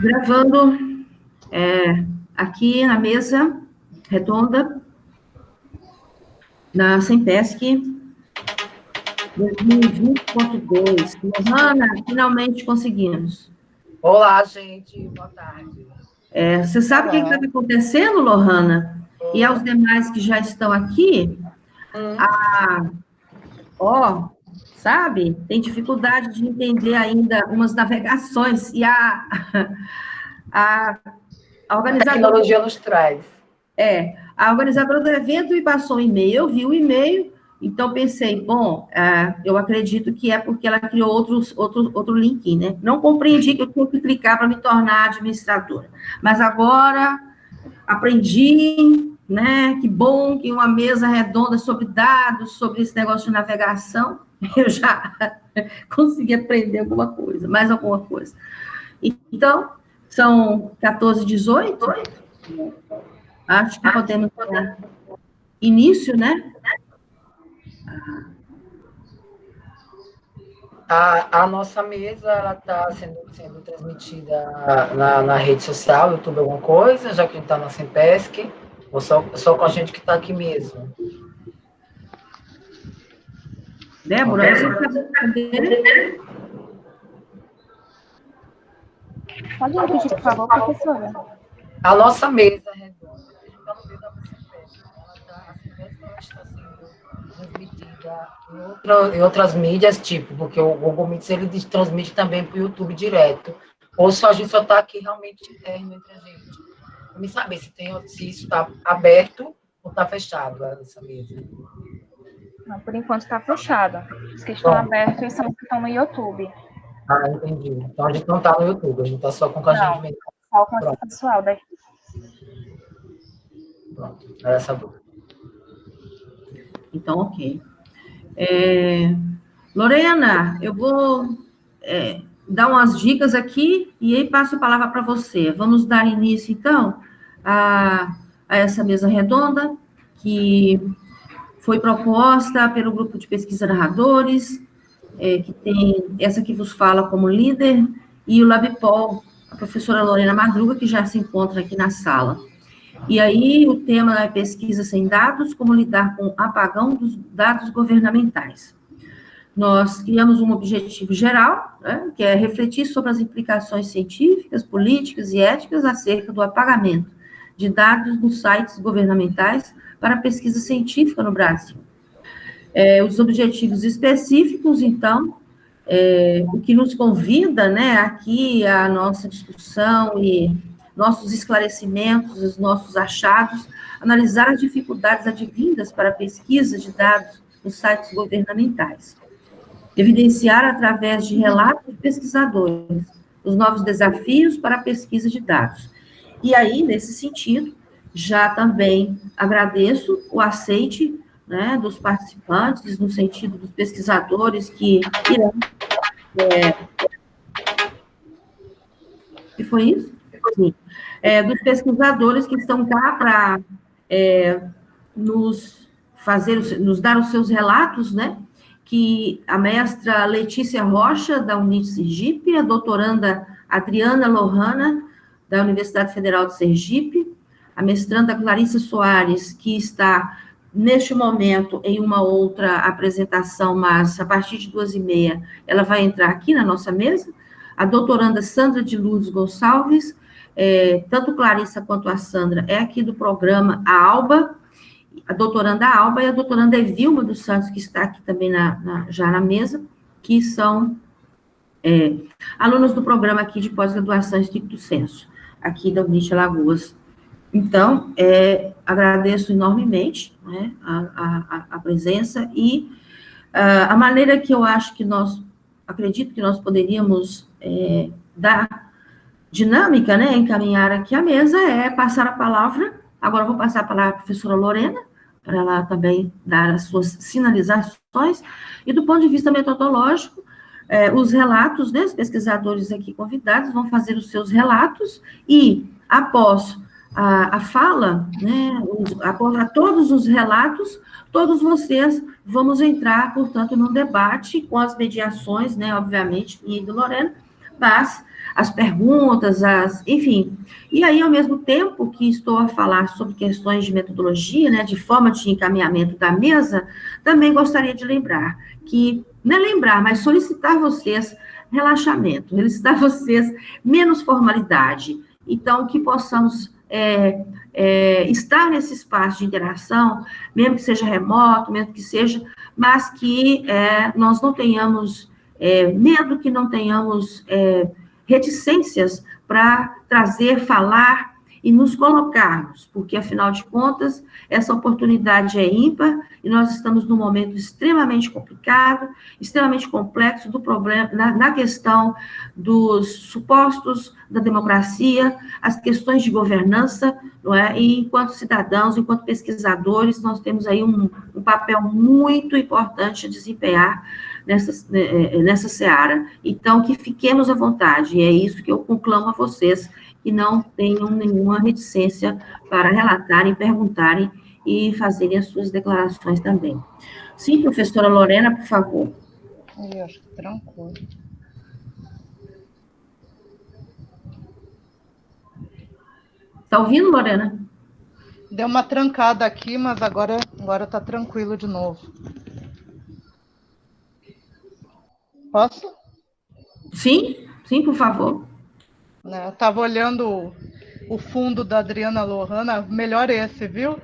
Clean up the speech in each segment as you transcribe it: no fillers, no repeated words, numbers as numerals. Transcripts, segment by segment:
Gravando aqui na mesa redonda, na Sempesc 2020.2. Lohana, finalmente conseguimos. Olá, gente, boa tarde. Você sabe o que está acontecendo, Lohana? E aos demais que já estão aqui, sabe, tem dificuldade de entender ainda umas navegações, e a organizadora... A tecnologia nos traz. A organizadora do evento me passou um e-mail, eu vi o e-mail, então pensei, bom, eu acredito que é porque ela criou outro link, né? Não compreendi que eu tinha que clicar para me tornar administradora, mas agora aprendi, né? Que bom que uma mesa redonda sobre dados, sobre esse negócio de navegação, eu já consegui aprender alguma coisa, mais alguma coisa. Então, são 14h18, acho que podemos dar início, né? A nossa mesa está sendo transmitida na rede social, YouTube, alguma coisa, já que a gente está na Sempesc, ou só com a gente que está aqui mesmo? Débora, você está entendendo? Pode repetir, por favor, professora? A nossa mesa redonda, a gente está no meio da Sempesc, a Sempesc está sendo transmitida em outras mídias, tipo, porque o Google Meets ele transmite também para o YouTube direto, ou só a gente só está aqui realmente interno entre a gente. Para me saber se isso está aberto ou está fechado, essa mesa. Não, por enquanto está fechada. Os que estão abertos são os que estão no YouTube. Ah, entendi. Então a gente não está no YouTube, a gente está só com a gente mesmo. Só com o pessoal daqui. Pronto, era essa dúvida. Então, ok. Lorena, eu vou dar umas dicas aqui e aí passo a palavra para você. Vamos dar início, então, a essa mesa redonda, que foi proposta pelo grupo de pesquisa narradores, que tem essa que vos fala como líder, e o LabPol, a professora Lorena Madruga, que já se encontra aqui na sala. E aí, o tema é pesquisa sem dados, como lidar com o apagão dos dados governamentais. Nós criamos um objetivo geral, né, que é refletir sobre as implicações científicas, políticas e éticas acerca do apagamento de dados nos sites governamentais para pesquisa científica no Brasil. Os objetivos específicos, então, o que nos convida, né, aqui a nossa discussão e nossos esclarecimentos, os nossos achados, analisar as dificuldades advindas para a pesquisa de dados nos sites governamentais, evidenciar através de relatos de pesquisadores os novos desafios para a pesquisa de dados. E aí, nesse sentido, já também agradeço o aceite, né, dos participantes, no sentido dos pesquisadores que irão... que foi isso? Sim. Dos pesquisadores que estão cá para nos dar os seus relatos, né? Que a mestra Letícia Rocha, da Unite Sergipe, a doutoranda Adriana Lohana, da Universidade Federal de Sergipe, a mestranda Clarissa Soares, que está, neste momento, em uma outra apresentação, mas a partir de 2h30, ela vai entrar aqui na nossa mesa, a doutoranda Sandra de Lourdes Gonçalves, tanto Clarissa quanto a Sandra, é aqui do programa A Alba, a doutoranda Alba e a doutoranda Evilma dos Santos, que está aqui também já na mesa, que são alunos do programa aqui de pós-graduação estricto sensu, aqui da Unite Alagoas. Então, agradeço enormemente, né, a presença e a maneira que eu acho que acredito que nós poderíamos dar dinâmica, né, encaminhar aqui a mesa, passar a palavra. Agora eu vou passar a palavra à professora Lorena, para ela também dar as suas sinalizações, e do ponto de vista metodológico, os relatos, né, os pesquisadores aqui convidados vão fazer os seus relatos, e após a fala, né, após todos os relatos, todos vocês vamos entrar, portanto, num debate com as mediações, né, obviamente, minha e do Lorena, mas as perguntas, enfim. E aí, ao mesmo tempo que estou a falar sobre questões de metodologia, né, de forma de encaminhamento da mesa, também gostaria de lembrar que, não é lembrar, mas solicitar vocês relaxamento, solicitar vocês menos formalidade. Então, que possamos estar nesse espaço de interação, mesmo que seja remoto, mesmo que seja, mas que nós não tenhamos medo, que não tenhamos reticências para trazer, falar e nos colocarmos, porque, afinal de contas, essa oportunidade é ímpar e nós estamos num momento extremamente complicado, extremamente complexo do problema, na questão dos supostos da democracia, as questões de governança, não é? E, enquanto cidadãos, enquanto pesquisadores, nós temos aí um papel muito importante a desempenhar nessa seara. Então, que fiquemos à vontade, e é isso que eu conclamo a vocês, que não tenham nenhuma reticência para relatarem, perguntarem e fazerem as suas declarações também. Sim, professora Lorena, por favor. Eu acho que tranquilo. Está ouvindo, Lorena? Deu uma trancada aqui, mas agora está tranquilo de novo. Posso? Sim, sim, por favor. Eu estava olhando o fundo da Adriana Lohana, melhor esse, viu?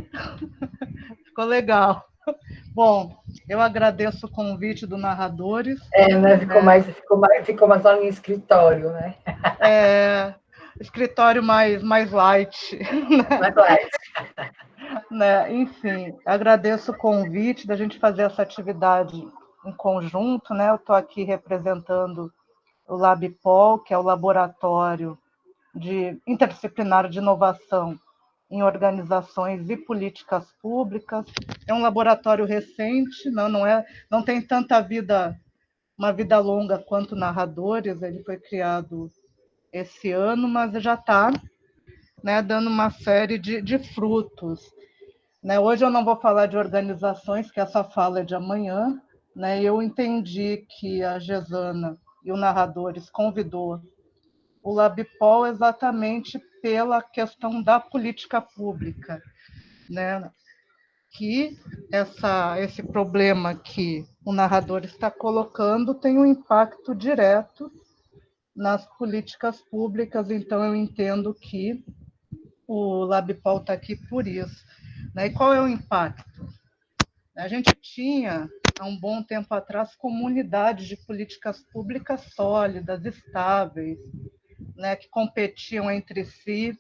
Ficou legal. Bom, eu agradeço o convite do Narradores. Né? Ficou mais lá no escritório, né? Escritório mais light. Mais light. Né? Enfim, agradeço o convite da gente fazer essa atividade em conjunto, né? Eu estou aqui representando o LabPol, que é o Laboratório Interdisciplinar de Inovação em Organizações e Políticas Públicas. É um laboratório recente, não tem uma vida longa quanto Narradores, ele foi criado esse ano, mas já está, né, dando uma série de frutos. Né? Hoje eu não vou falar de organizações, que essa fala é de amanhã. Né? Eu entendi que a Gesana e o Narradores convidou o LabPol exatamente pela questão da política pública, né? Que esse problema que o narrador está colocando tem um impacto direto nas políticas públicas, então eu entendo que o LabPol está aqui por isso. Né? E qual é o impacto? A gente tinha, há um bom tempo atrás, comunidades de políticas públicas sólidas, estáveis, né, que competiam entre si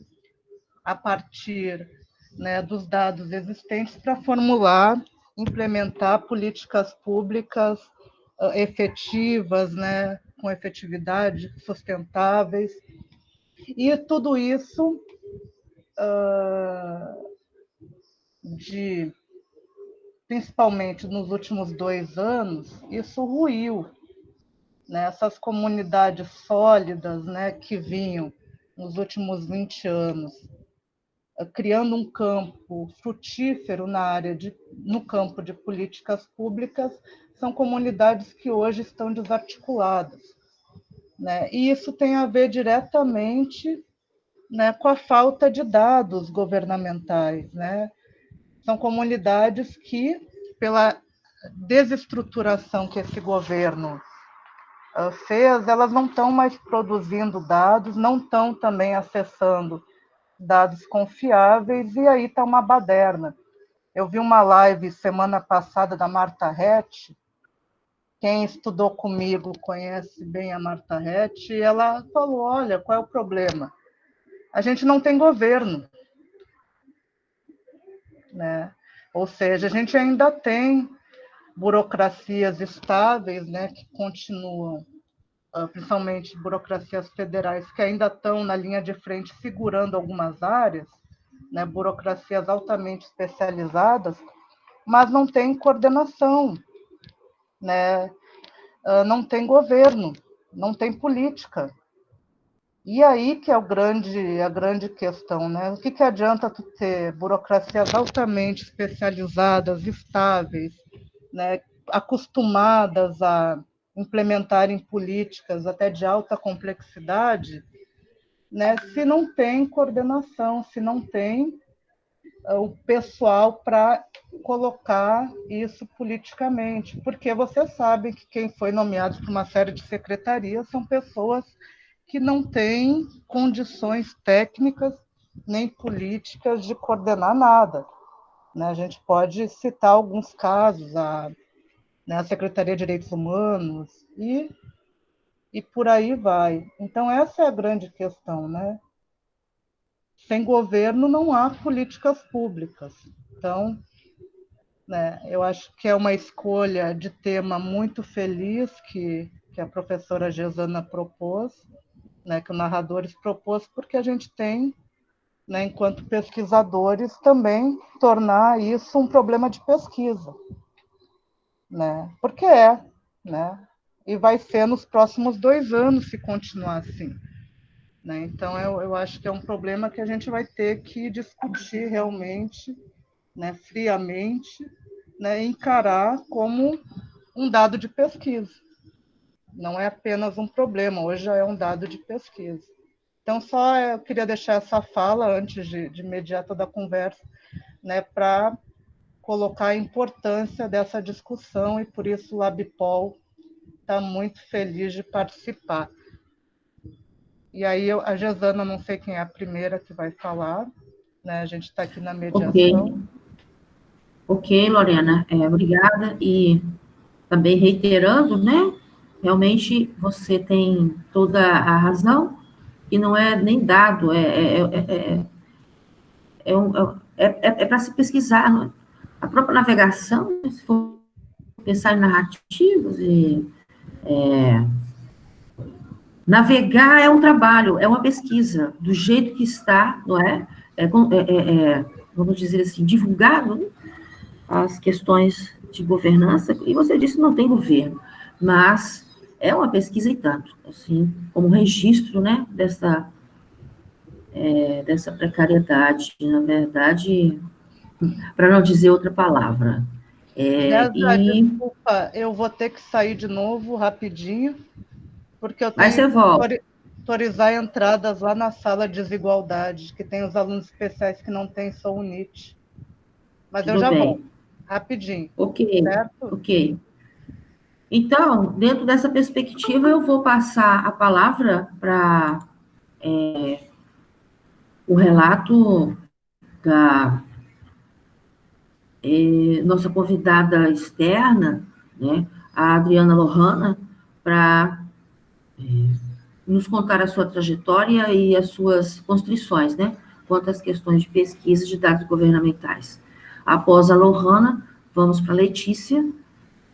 a partir, né, dos dados existentes para formular, implementar políticas públicas efetivas, né, com efetividade, sustentáveis. E tudo isso principalmente nos últimos 2 anos, isso ruiu. Né? Essas comunidades sólidas, né, que vinham nos últimos 20 anos, criando um campo frutífero no campo de políticas públicas, são comunidades que hoje estão desarticuladas. Né? E isso tem a ver diretamente, né, com a falta de dados governamentais. Né? São comunidades que, pela desestruturação que esse governo fez, elas não estão mais produzindo dados, não estão também acessando dados confiáveis, e aí está uma baderna. Eu vi uma live semana passada da Marta Rett, quem estudou comigo conhece bem a Marta Rett, e ela falou, olha, qual é o problema? A gente não tem governo. Né? Ou seja, a gente ainda tem burocracias estáveis, né, que continuam, principalmente burocracias federais, que ainda estão na linha de frente segurando algumas áreas, né, burocracias altamente especializadas, mas não tem coordenação, né, não tem governo, não tem política. E aí que é a grande questão, né? O que adianta tu ter burocracias altamente especializadas, estáveis, né, acostumadas a implementarem políticas até de alta complexidade, né, se não tem coordenação, se não tem o pessoal para colocar isso politicamente, porque você sabe que quem foi nomeado para uma série de secretarias são pessoas que não têm condições técnicas nem políticas de coordenar nada, né? A gente pode citar alguns casos, né, a Secretaria de Direitos Humanos e por aí vai. Então, essa é a grande questão, né? Sem governo não há políticas públicas. Então, né, eu acho que é uma escolha de tema muito feliz que a professora Gesana propôs, né, que o Narradores propôs, porque a gente tem, né, enquanto pesquisadores, também tornar isso um problema de pesquisa, né? Porque né? E vai ser nos próximos 2 anos se continuar assim. Né? Então, eu acho que é um problema que a gente vai ter que discutir realmente, né, friamente, né, encarar como um dado de pesquisa. Não é apenas um problema, hoje já é um dado de pesquisa. Então, só eu queria deixar essa fala antes de imediato da conversa, né, para colocar a importância dessa discussão, e por isso o Labipol está muito feliz de participar. E aí, a Gesana, não sei quem é a primeira que vai falar, né? A gente está aqui na mediação. Ok, Lorena, obrigada. E também reiterando, né? Realmente você tem toda a razão, e não é nem dado, para se pesquisar. Não é? A própria navegação, se for pensar em narrativas, navegar é um trabalho, é uma pesquisa, do jeito que está, não é? Vamos dizer assim, divulgado, né? As questões de governança, e você disse não tem governo, mas é uma pesquisa e tanto, assim, como registro, né, dessa precariedade, na verdade, para não dizer outra palavra. Desculpa, eu vou ter que sair de novo rapidinho, porque eu Aí tenho você que volta. autorizar entradas lá na sala de desigualdade, que tem os alunos especiais que não têm só o NIT. Mas eu Tudo já volto, bem. rapidinho. Ok, Certo? ok. Então, dentro dessa perspectiva, eu vou passar a palavra para o relato da nossa convidada externa, né, a Adriana Lohana, para nos contar a sua trajetória e as suas constrições, né, quanto às questões de pesquisa de dados governamentais. Após a Lohana, vamos para a Letícia,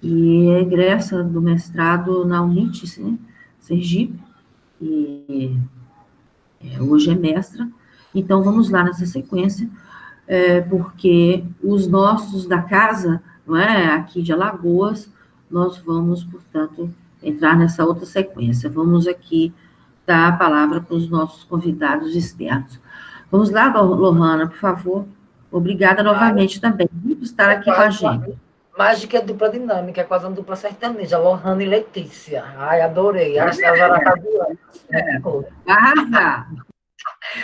que é egressa do mestrado na Unitis, né, Sergipe, e hoje é mestra. Então, vamos lá nessa sequência, porque os nossos da casa, não é, aqui de Alagoas, nós vamos, portanto, entrar nessa outra sequência. Vamos aqui dar a palavra para os nossos convidados externos. Vamos lá, Lohana, por favor. Obrigada novamente também por estar aqui com a gente. Mágica dupla dinâmica, é quase uma dupla sertaneja, Lohana e Letícia. Ai, adorei. Acho que as horas Arrasar.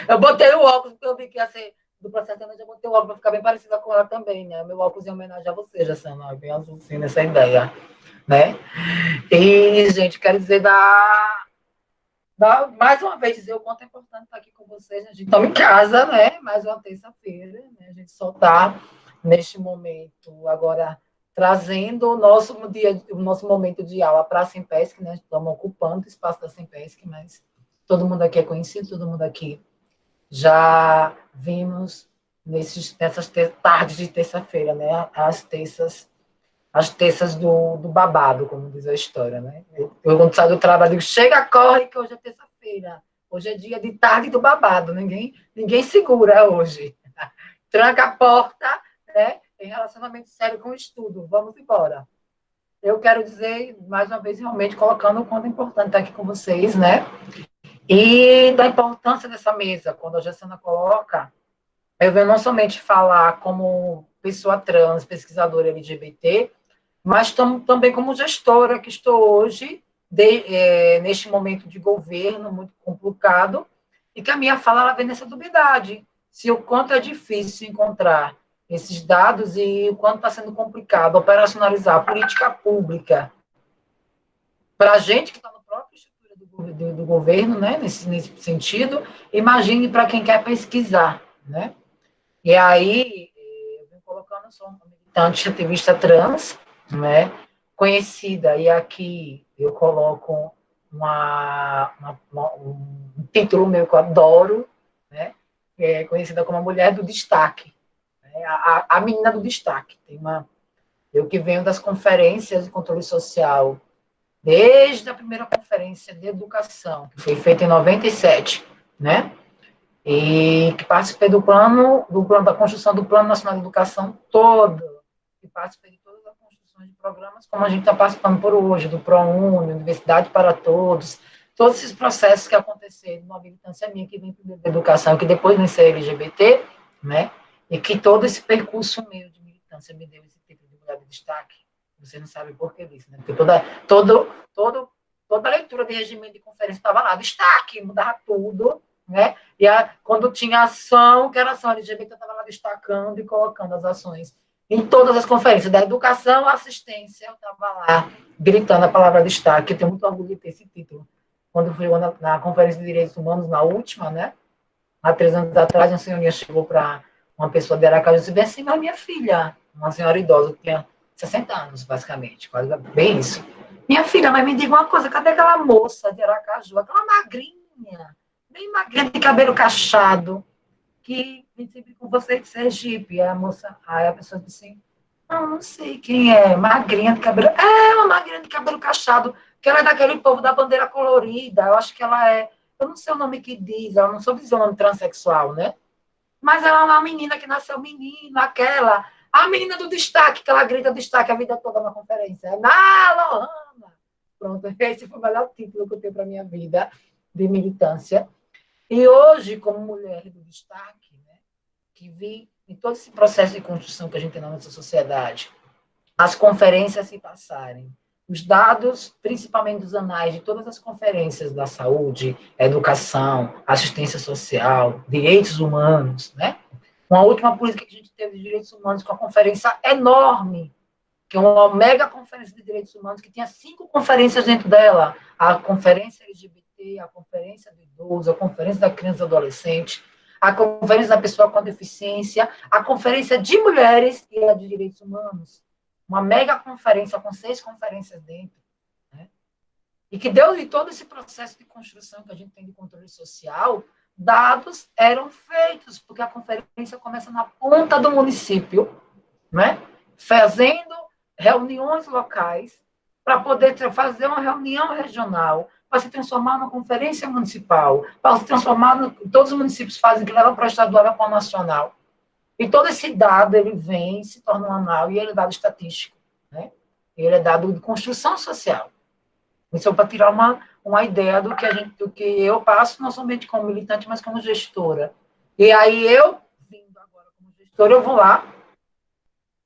Eu botei o óculos, porque eu vi que ia ser dupla sertaneja, eu botei o óculos para ficar bem parecida com ela também, né? Meu óculos em homenagem a você, Jassana, bem azul, sim, nessa ideia, né? E, gente, quero dizer mais uma vez, dizer o quanto é importante estar aqui com vocês. A gente está em casa, né? Mais uma terça-feira, né? A gente só está, neste momento, agora trazendo o nosso momento de aula para a Simpesc, né? Estamos ocupando o espaço da Simpesc, mas todo mundo aqui é conhecido, todo mundo aqui já vimos nessas tardes de terça-feira, né? As terças do babado, como diz a história, né? Eu quando saio do trabalho, digo, chega, corre, que hoje é terça-feira. Hoje é dia de tarde do babado, ninguém segura hoje. Tranca a porta, né? Tem relacionamento sério com o estudo, vamos embora. Eu quero dizer, mais uma vez, realmente colocando o quanto é importante estar aqui com vocês, né? E da importância dessa mesa, quando a Jassana coloca, eu venho não somente falar como pessoa trans, pesquisadora LGBT, mas também como gestora, que estou hoje, neste momento de governo muito complicado, e que a minha fala ela vem nessa dubiedade, se o quanto é difícil encontrar esses dados e o quanto está sendo complicado operacionalizar a política pública para a gente que está no próprio estrutura do governo, né, nesse sentido, imagine para quem quer pesquisar, né? E aí, eu venho colocando, eu sou uma militante ativista trans, né, conhecida, e aqui eu coloco um título meu que eu adoro, né, que é conhecida como a mulher do destaque, né, a menina do destaque. Eu que venho das conferências de controle social, desde a primeira conferência de educação, que foi feita em 97, né? E que participei do plano da construção do Plano Nacional de Educação todo, e participei de todas as construções de programas, como a gente está participando por hoje, do ProUni, Universidade para todos esses processos que aconteceram, uma militância minha que vem primeiro da educação, que depois vem ser LGBT, né? E que todo esse percurso meu de militância me deu esse tipo de mulher de destaque. Você não sabe por que disso, né? Porque toda leitura de regimento de conferência estava lá, destaque, mudava tudo, né? E quando tinha ação, que era ação LGBT, eu estava lá destacando e colocando as ações em todas as conferências, da educação à assistência, eu estava lá gritando a palavra destaque. Eu tenho muito orgulho de ter esse título. Quando fui na Conferência de Direitos Humanos, na última, né? Há 3 anos atrás, uma senhorinha chegou para uma pessoa de Aracaju e disse: bem assim, mas minha filha, uma senhora idosa, que tinha 60 anos, basicamente, quase bem isso. Minha filha, mas me diga uma coisa, cadê aquela moça de Aracaju, aquela magrinha, bem magrinha, de cabelo cacheado, que vem sempre com você de Sergipe? Aí a pessoa disse assim: não sei quem é, magrinha de cabelo, uma magrinha de cabelo cacheado, que ela é daquele povo da bandeira colorida, eu acho que ela é, eu não sei o nome que diz, eu não soube dizer o nome transexual, né? Mas ela é uma menina que nasceu menina, a menina do destaque, que ela grita destaque a vida toda na conferência. Lohana! Pronto, esse foi o melhor título que eu tenho para a minha vida de militância. E hoje, como mulher do destaque, né, que vi em todo esse processo de construção que a gente tem na nossa sociedade, as conferências se passarem, os dados, principalmente dos anais de todas as conferências da saúde, educação, assistência social, direitos humanos, né? Uma última política que a gente teve de direitos humanos com a conferência enorme, que é uma mega conferência de direitos humanos, que tinha 5 conferências dentro dela: a conferência LGBT, a conferência do idoso, a conferência da criança e adolescente, a conferência da pessoa com deficiência, a conferência de mulheres e a de direitos humanos. Uma mega conferência com 6 conferências dentro, né? E que deu de todo esse processo de construção que a gente tem de controle social, dados eram feitos, porque a conferência começa na ponta do município, né? Fazendo reuniões locais para poder fazer uma reunião regional, para se transformar numa conferência municipal, para se transformar todos os municípios fazem, que leva para o estadual e para o nacional. E todo esse dado, ele vem, se torna um anal, e ele é dado estatístico, né? Ele é dado de construção social. Isso é para tirar uma ideia do que eu passo, não somente como militante, mas como gestora. E aí eu, vindo agora como gestora, eu vou lá,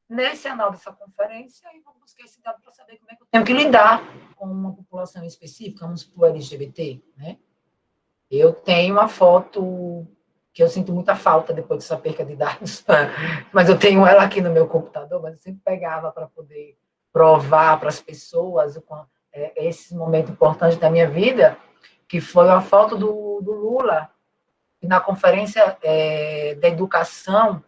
nesse anal dessa conferência, e vou buscar esse dado para saber como é que eu tenho que lidar com uma população específica, vamos supor LGBT, né? Eu tenho uma foto que eu sinto muita falta depois dessa perca de dados, mas eu tenho ela aqui no meu computador, mas eu sempre pegava para poder provar para as pessoas esse momento importante da minha vida, que foi a foto do Lula, na conferência da educação,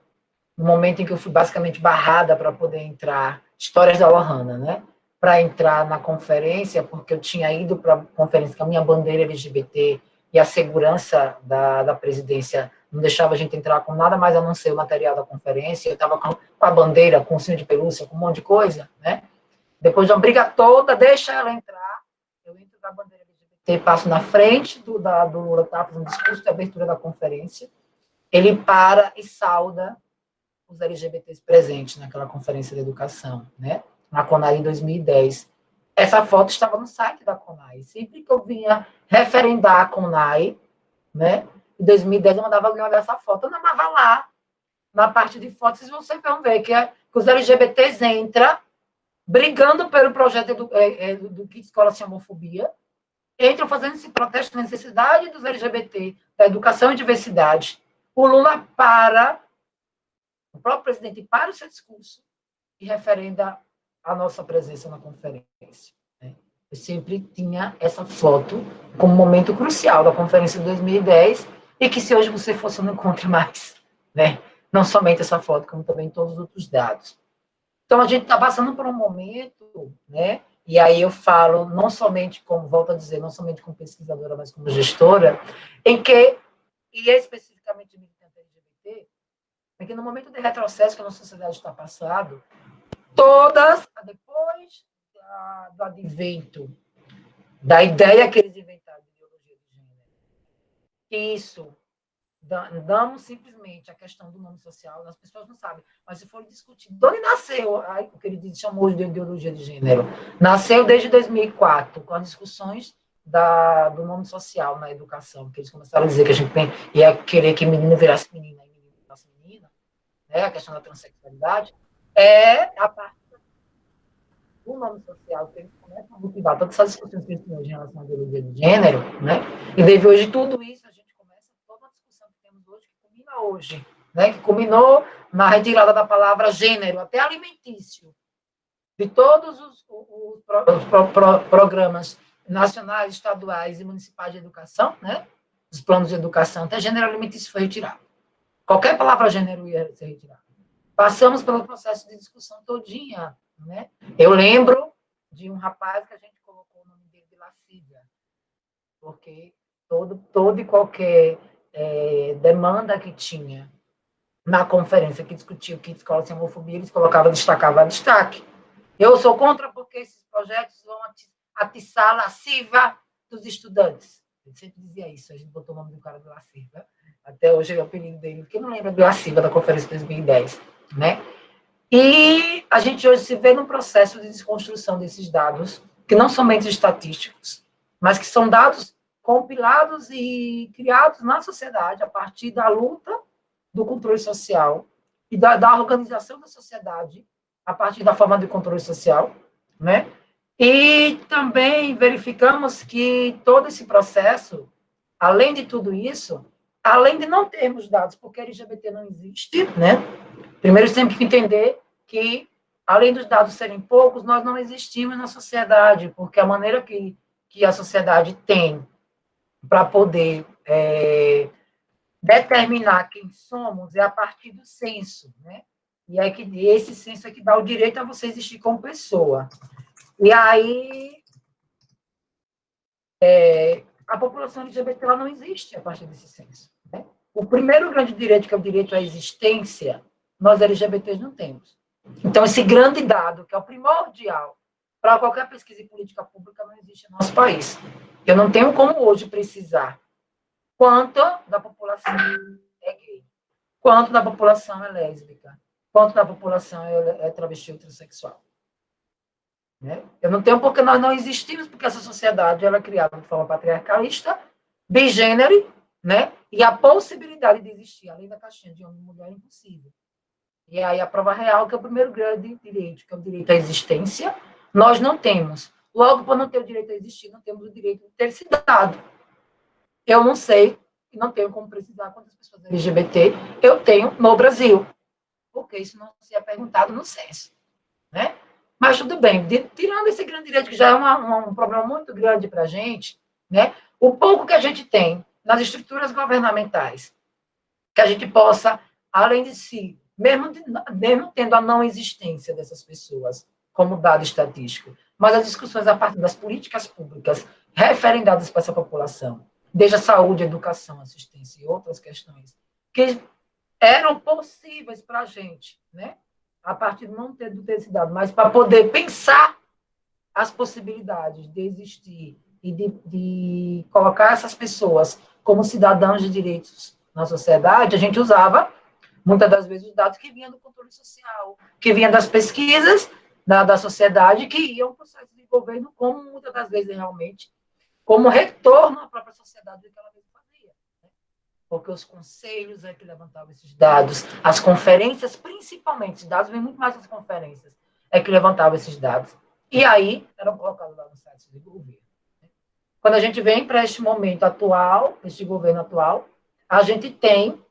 no momento em que eu fui basicamente barrada para poder entrar, histórias da Lohana, né? Para entrar na conferência, porque eu tinha ido para a conferência com a minha bandeira LGBT e a segurança da presidência não deixava a gente entrar com nada mais a não ser o material da conferência. Eu estava com a bandeira, com o sino de pelúcia, com um monte de coisa, né? Depois de uma briga toda, deixa ela entrar, eu entro com a bandeira LGBT, passo na frente do Lula, que estava fazendo um discurso de abertura da conferência, ele para e sauda os LGBTs presentes naquela conferência de educação, né? Na CONAI em 2010. Essa foto estava no site da CONAI. Sempre que eu vinha referendar a CONAI, né? Em 2010 eu mandava alguém olhar essa foto. Eu mandava lá, na parte de fotos, vocês vão ver que os LGBTs entram brigando pelo projeto do Kit Escola Sem Homofobia, entram fazendo esse protesto da necessidade dos LGBT, da educação e diversidade. O Lula para, o próprio presidente para o seu discurso e referenda a nossa presença na conferência. Né? Eu sempre tinha essa foto como momento crucial da conferência de 2010 e que se hoje você fosse, não encontre mais. Né? Não somente essa foto, como também todos os outros dados. Então, a gente está passando por um momento, né? E aí eu falo, não somente como, volto a dizer, não somente como pesquisadora, mas como gestora, em que, e especificamente militante LGBT, em que no momento de retrocesso que a nossa sociedade está passando, depois do advento da ideia que eles inventaram de ideologia de gênero, que isso, damos simplesmente a questão do nome social, as pessoas não sabem, mas se for discutir, de onde nasceu, o que ele chamou de ideologia de gênero? Nasceu desde 2004, com as discussões do nome social na educação, que eles começaram a dizer que a gente ia querer que menino virasse menina e menino virasse menina, né, a questão da transexualidade, a parte do nome social, que eles começam a motivar todas essas discussões que eles têm hoje em relação à ideologia de gênero, né, e depois de tudo isso, a gente começa toda a discussão que temos hoje, que culmina hoje, né, que culminou na retirada da palavra gênero, até alimentício, de todos os programas nacionais, estaduais e municipais de educação, né, os planos de educação, até gênero alimentício foi retirado. Qualquer palavra gênero ia ser retirada. Passamos pelo processo de discussão todinha, né? Eu lembro de um rapaz que a gente colocou o nome dele de lascívia, porque todo e qualquer demanda que tinha na conferência que discutia o Kit Escola Sem Homofobia, eles colocavam, destacava destaque. Eu sou contra porque esses projetos vão atiçar a lasciva dos estudantes. Ele sempre dizia isso, a gente botou o nome do cara de lasciva. Até hoje é o apelido dele, quem não lembra de lasciva da conferência de 2010, né? E a gente hoje se vê num processo de desconstrução desses dados, que não somente estatísticos, mas que são dados compilados e criados na sociedade a partir da luta do controle social e da organização da sociedade a partir da forma de controle social, né? E também verificamos que todo esse processo, além de tudo isso, além de não termos dados, porque LGBT não existe, né? Primeiro, temos que entender que, além dos dados serem poucos, nós não existimos na sociedade, porque a maneira que a sociedade tem para poder determinar quem somos é a partir do censo, né? E é que esse censo é que dá o direito a você existir como pessoa. E aí, a população LGBT ela não existe a partir desse censo. Né? O primeiro grande direito, que é o direito à existência, nós LGBTs não temos. Então, esse grande dado, que é o primordial para qualquer pesquisa em política pública, não existe no nosso país. Eu não tenho como hoje precisar quanto da população é gay, quanto da população é lésbica, quanto da população é travesti ou transexual. Né? Eu não tenho porque nós não existimos, porque essa sociedade ela é criada de forma patriarcalista, bigênero, né? E a possibilidade de existir, além da caixinha de homem e mulher, é impossível. E aí a prova real, que é o primeiro grande direito, que é o direito à existência, nós não temos. Logo, por não ter o direito a existir, não temos o direito de ter se dado. Eu não sei, e não tenho como precisar quantas pessoas LGBT eu tenho no Brasil, porque isso não se é perguntado no censo. Né? Mas tudo bem, tirando esse grande direito, que já é um problema muito grande para a gente, né? O pouco que a gente tem nas estruturas governamentais, que a gente possa, além de si, mesmo tendo a não existência dessas pessoas como dado estatístico, mas as discussões a partir das políticas públicas referendadas para essa população, desde a saúde, educação, assistência e outras questões, que eram possíveis para a gente, né? A partir de não ter esse dado, mas para poder pensar as possibilidades de existir e de colocar essas pessoas como cidadãos de direitos na sociedade, a gente usava, muitas das vezes, os dados que vinham do controle social, que vinham das pesquisas da sociedade, que iam para o processo de governo, como muitas das vezes, realmente, como retorno à própria sociedade do que ela mesma fazia. Né? Porque os conselhos é que levantavam esses dados, as conferências, principalmente, os dados vêm muito mais das conferências, é que levantava esses dados. E aí, eram colocados lá no site do governo. Quando a gente vem para este momento atual, este governo atual, a gente tem,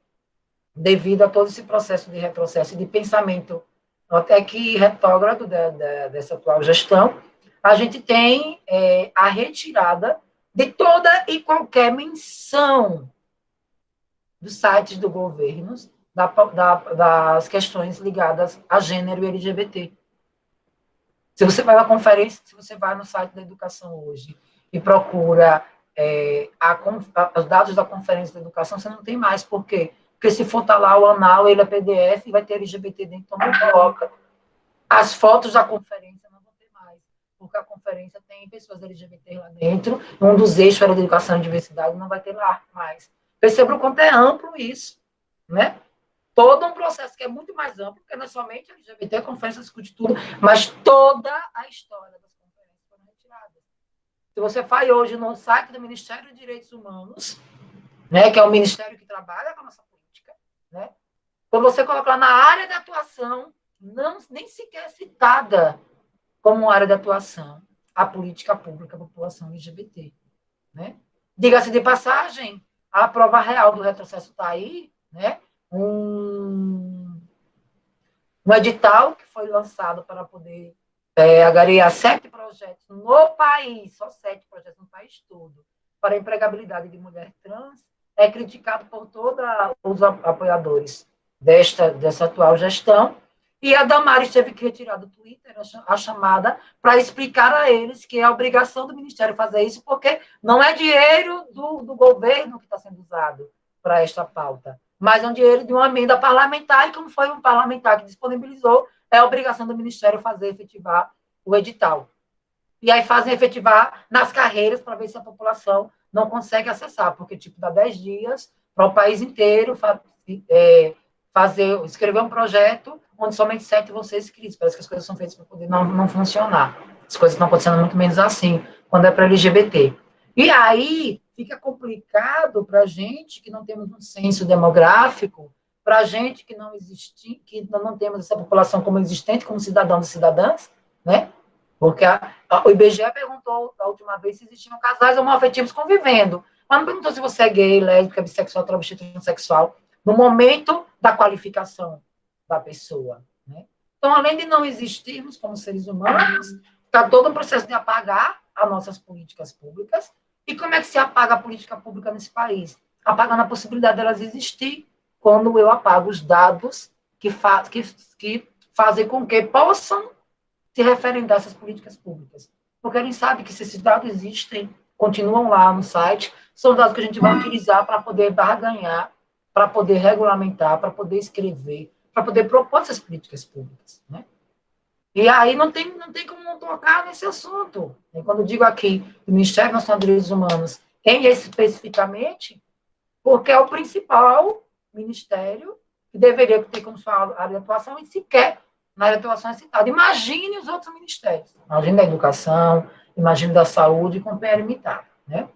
devido a todo esse processo de retrocesso e de pensamento até que retrógrado dessa atual gestão, a gente tem a retirada de toda e qualquer menção dos sites do governo das questões ligadas a gênero e LGBT. Se você vai na conferência, se você vai no site da educação hoje e procura os dados da conferência da educação, você não tem mais. Por quê? Porque se for tá lá o anal, ele é PDF, vai ter LGBT dentro, então não coloca. As fotos da conferência não vão ter mais, porque a conferência tem pessoas LGBT lá dentro, um dos eixos era de educação e diversidade, não vai ter lá mais. Perceba o quanto é amplo isso, né? Todo um processo que é muito mais amplo, porque não é somente LGBT, a conferência discute tudo, mas toda a história das conferências foram retiradas. Se você vai hoje no site do Ministério de Direitos Humanos, né, que é o ministério que trabalha com a nossa política, né, quando você coloca lá na área de atuação, nem sequer é citada como área de atuação a política pública da população LGBT. Né? Diga-se de passagem, a prova real do retrocesso está aí, né? Um edital que foi lançado para poder agariar 7 projetos no país, só 7 projetos no país todo, para a empregabilidade de mulher trans, é criticado por todos os apoiadores dessa atual gestão, e a Damares teve que retirar do Twitter a chamada para explicar a eles que é a obrigação do Ministério fazer isso, porque não é dinheiro do governo que está sendo usado para esta pauta, mas é um dinheiro de uma emenda parlamentar, e como foi um parlamentar que disponibilizou, é a obrigação do Ministério fazer efetivar o edital. E aí fazem efetivar nas carreiras para ver se a população não consegue acessar, porque tipo, dá 10 dias para o país inteiro escrever um projeto onde somente 7 vão ser escritos. Parece que as coisas são feitas para poder não funcionar. As coisas estão acontecendo muito menos assim, quando é para LGBT. E aí fica complicado para a gente que não temos um censo demográfico, para a gente que não temos essa população como existente, como cidadãos e cidadãs, né? Porque o IBGE perguntou da última vez se existiam casais homoafetivos convivendo, mas não perguntou se você é gay, lésbica, bissexual, travesti, transexual, no momento da qualificação da pessoa. Né? Então, além de não existirmos como seres humanos, está todo um processo de apagar as nossas políticas públicas. E como é que se apaga a política pública nesse país? Apagando a possibilidade delas existir quando eu apago os dados que fazem com que possam se referendar essas políticas públicas. Porque a gente sabe que se esses dados existem, continuam lá no site, são dados que a gente vai utilizar para poder barganhar, para poder regulamentar, para poder escrever, para poder propor essas políticas públicas. Né? E aí não tem como não tocar nesse assunto. E quando eu digo aqui, o Ministério Nacional dos Direitos Humanos, especificamente, porque é o principal ministério que deveria ter como sua área de atuação, e sequer na área de atuação é citado. Imagine os outros ministérios. Imagine da educação, imagine da saúde, com pé limitado. Né?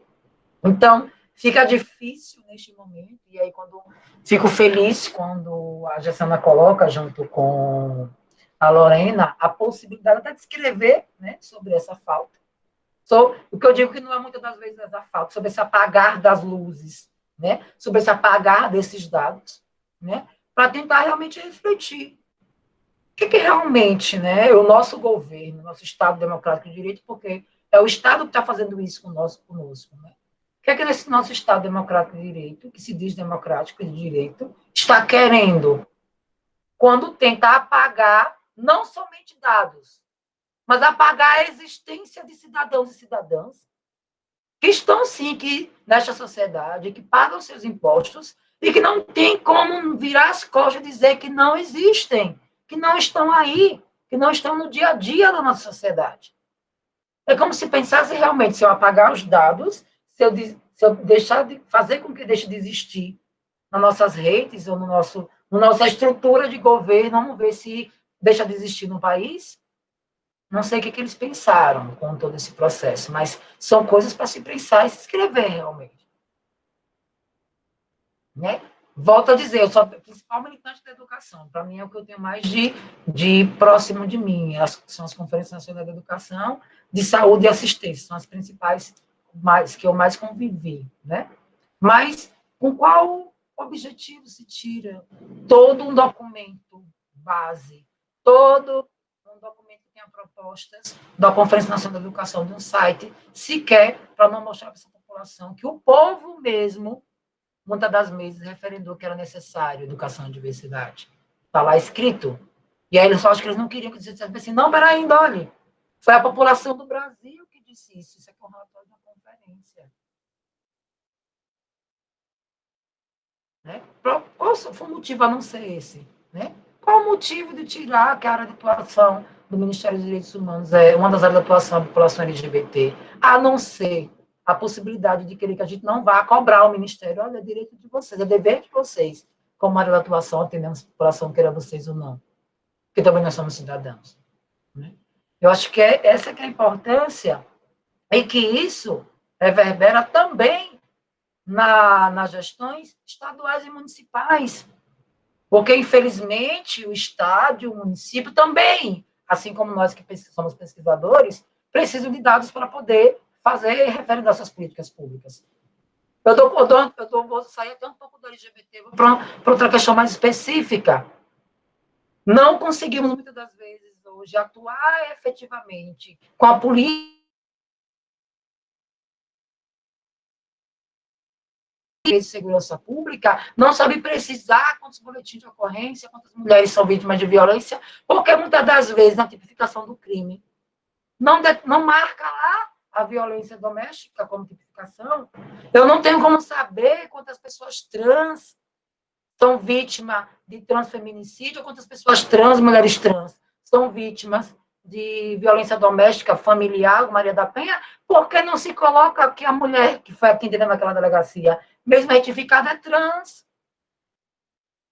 Então, fica difícil neste momento, e aí fico feliz quando a Gessana coloca, junto com a Lorena, a possibilidade até de escrever, né, sobre essa falta. O que eu digo que não é muitas das vezes essa falta, sobre esse apagar das luzes, né, sobre esse apagar desses dados, né, para tentar realmente refletir. O que realmente, né, o nosso governo, o nosso Estado Democrático de Direito, porque é o Estado que está fazendo isso conosco, né? O que nesse nosso Estado Democrático de Direito, que se diz democrático de direito, está querendo quando tenta apagar não somente dados, mas apagar a existência de cidadãos e cidadãs que estão, sim, nesta sociedade, que pagam seus impostos e que não tem como virar as costas e dizer que não existem, que não estão aí, que não estão no dia a dia da nossa sociedade. É como se pensasse realmente, se eu apagar os dados, se eu deixar de fazer com que deixe de existir nas nossas redes ou na nossa estrutura de governo, vamos ver se deixa de existir no país. Não sei o que eles pensaram com todo esse processo, mas são coisas para se pensar e se escrever realmente. Né? volto a dizer, eu sou a principal militante da educação. Para mim, é o que eu tenho mais de próximo de mim. São as conferências nacionais da educação, de saúde e assistência. São as principais que eu mais convivi, né? Mas com qual objetivo se tira todo um documento base, todo um documento que tenha propostas da Conferência Nacional da Educação, de um site, sequer para não mostrar para essa população que o povo mesmo, muitas das vezes, referendou que era necessário educação e diversidade. Está lá escrito. E aí eles só acham que eles não queriam que dissesse assim, não, peraí, olha, foi a população do Brasil que disse isso. Isso é um relatório da conferência. Né? Qual foi o motivo a não ser esse? Né? Qual o motivo de tirar que a área de atuação do Ministério dos Direitos Humanos é uma das áreas de atuação da população LGBT, a não ser a possibilidade de querer que a gente não vá cobrar o Ministério, olha, é direito de vocês, é dever de vocês, como área de atuação, atendendo a população, queira vocês ou não, porque também nós somos cidadãos. Né? Eu acho que essa que é a importância, e que isso reverbera também nas gestões estaduais e municipais, porque, infelizmente, o Estado e o município também, assim como nós que somos pesquisadores, precisam de dados para poder fazer referendo a suas políticas públicas. Vou sair até um pouco do LGBT, vou para outra questão mais específica. Não conseguimos, muitas das vezes, hoje, atuar efetivamente com a política de segurança pública, não sabe precisar quantos boletins de ocorrência, quantas mulheres são vítimas de violência, porque muitas das vezes, na tipificação do crime, não marca lá a violência doméstica como tipificação. Eu não tenho como saber quantas pessoas trans são vítimas de transfeminicídio, quantas pessoas trans, mulheres trans, são vítimas de violência doméstica familiar, Maria da Penha, porque não se coloca que a mulher que foi atendida naquela delegacia, mesmo retificada, é trans.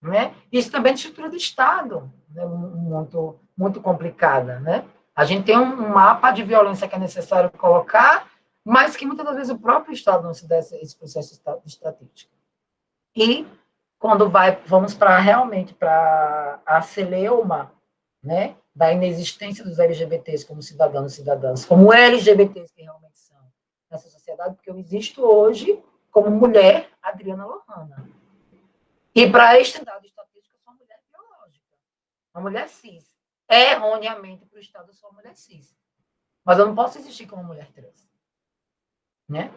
Né? Isso também é de estrutura do Estado, né? muito, muito complicada. Né? A gente tem um mapa de violência que é necessário colocar, mas que muitas das vezes o próprio Estado não se dá esse processo estatístico. E quando vamos realmente para a celeuma, né, da inexistência dos LGBTs como cidadãos e cidadãs, como LGBTs que realmente são nessa sociedade, porque eu existo hoje como mulher, Adriana Lohana. E para este dado estatístico, eu sou uma mulher biológica, uma mulher cis. Erroneamente, para o Estado, eu sou uma mulher cis. Mas eu não posso existir como mulher trans. Né?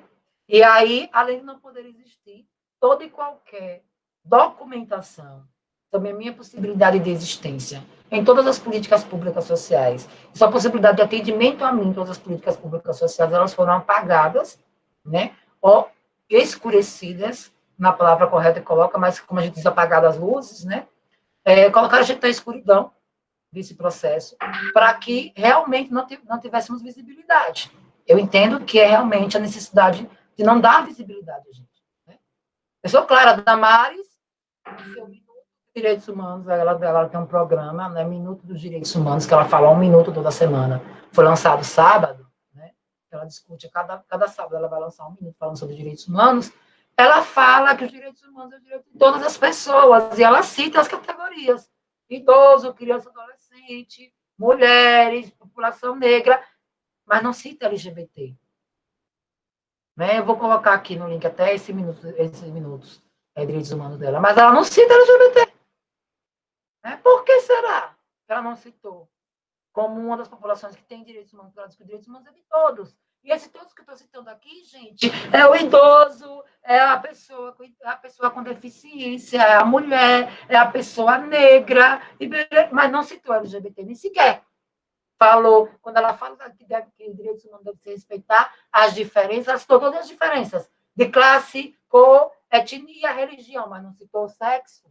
E aí, além de não poder existir, toda e qualquer documentação sobre a minha possibilidade de existência em todas as políticas públicas sociais, sua possibilidade de atendimento a mim em todas as políticas públicas sociais, elas foram apagadas, né? Ou escurecidas, na palavra correta que coloca, mas como a gente diz, apagadas as luzes, né? Colocaram a gente na escuridão desse processo, para que realmente não tivéssemos visibilidade. Eu entendo que é realmente a necessidade de não dar visibilidade a gente. Né? Eu sou Clara Damares, seu Minuto dos Direitos Humanos, ela tem um programa, né, Minuto dos Direitos Humanos, que ela fala 1 minuto toda semana. Foi lançado sábado, né? Ela discute, cada sábado ela vai lançar 1 minuto falando sobre direitos humanos. Ela fala que os direitos humanos é o direito de todas as pessoas, e ela cita as categorias: idoso, criança, adolescente, mulheres, população negra, mas não cita LGBT. Né? Eu vou colocar aqui no link até esses minutos direitos humanos dela, mas ela não cita LGBT. Né? Por que será que ela não citou? Como uma das populações que tem direitos humanos, porque os direitos humanos é de todos. E esses todos que eu estou citando aqui, gente, é o idoso, é a pessoa com deficiência, é a mulher, é a pessoa negra, mas não citou LGBT nem sequer. Falou, quando ela fala que os direitos humanos devem se respeitar as diferenças, todas as diferenças, de classe, cor, etnia, religião, mas não citou o sexo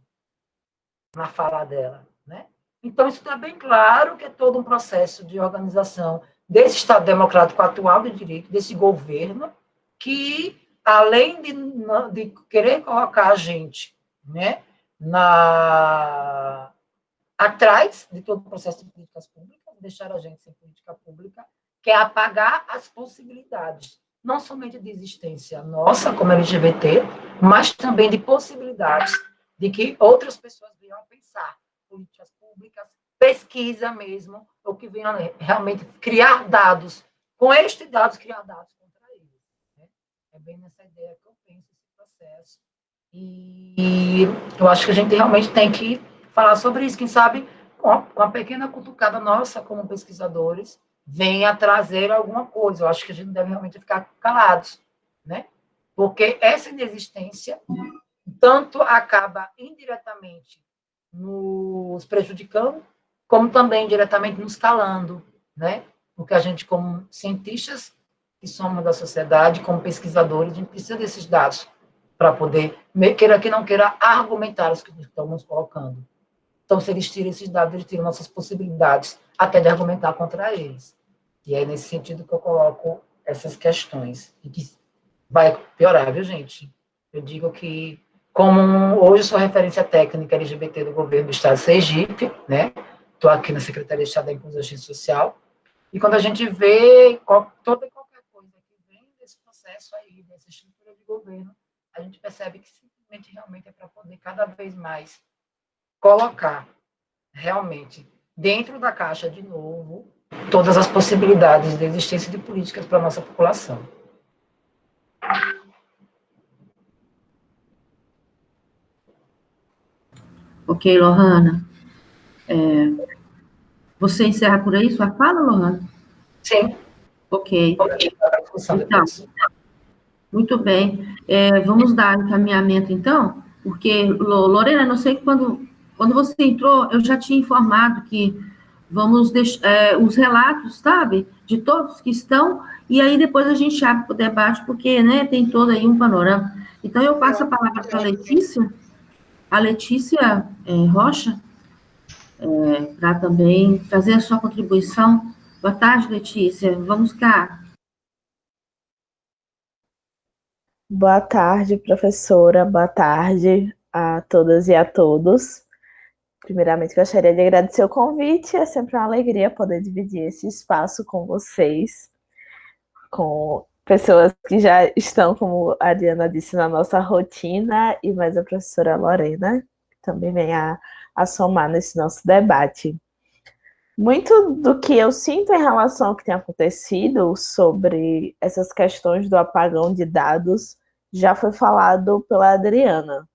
na fala dela, né? Então, isso está bem claro que é todo um processo de organização desse Estado democrático atual de direito, desse governo, que, além de querer colocar a gente, né, atrás de todo o processo de políticas públicas, deixar a gente sem política pública, quer apagar as possibilidades, não somente de existência nossa, como LGBT, mas também de possibilidades de que outras pessoas venham a pensar políticas públicas, pesquisa mesmo, ou que venham realmente criar dados, com estes dados, criar dados contra eles. Né? É bem nessa ideia que eu penso esse processo. E eu acho que a gente realmente tem que falar sobre isso, quem sabe, com a pequena cutucada nossa, como pesquisadores, venha trazer alguma coisa. Eu acho que a gente deve realmente ficar calados, né? Porque essa inexistência tanto acaba indiretamente nos prejudicando, como também diretamente nos calando, né? Porque a gente, como cientistas que somos da sociedade, como pesquisadores, a gente precisa desses dados para poder, queira que não queira, argumentar os que estamos colocando. Então, se eles tiram esses dados, eles tiram nossas possibilidades até de argumentar contra eles. E é nesse sentido que eu coloco essas questões. E que vai piorar, viu, gente? Eu digo que, como hoje sou referência técnica LGBT do governo do Estado de Sergipe, né? Estou aqui na Secretaria de Estado da Inclusão e Justiça Social, e quando a gente vê toda e qualquer coisa que vem desse processo aí, dessa estrutura de governo, a gente percebe que simplesmente realmente é para poder cada vez mais colocar realmente dentro da caixa de novo todas as possibilidades de existência de políticas para a nossa população. Ok, Lohana. Você encerra por aí sua fala, Lohana? Sim. Ok. Então, Depois. muito bem. Vamos dar encaminhamento, então, porque, Lorena, não sei quando você entrou, eu já tinha informado que vamos deixar os relatos, sabe, de todos que estão, e aí depois a gente abre para o debate, porque, né, tem todo aí um panorama. Então, eu passo a palavra para a Letícia Rocha, para também fazer a sua contribuição. Boa tarde, Letícia. Vamos cá. Boa tarde, professora. Boa tarde a todas e a todos. Primeiramente, gostaria de agradecer o convite. É sempre uma alegria poder dividir esse espaço com vocês, com pessoas que já estão, como a Diana disse, na nossa rotina, e mais a professora Lorena, que também vem a somar nesse nosso debate. Muito do que eu sinto em relação ao que tem acontecido sobre essas questões do apagão de dados já foi falado pela Adriana.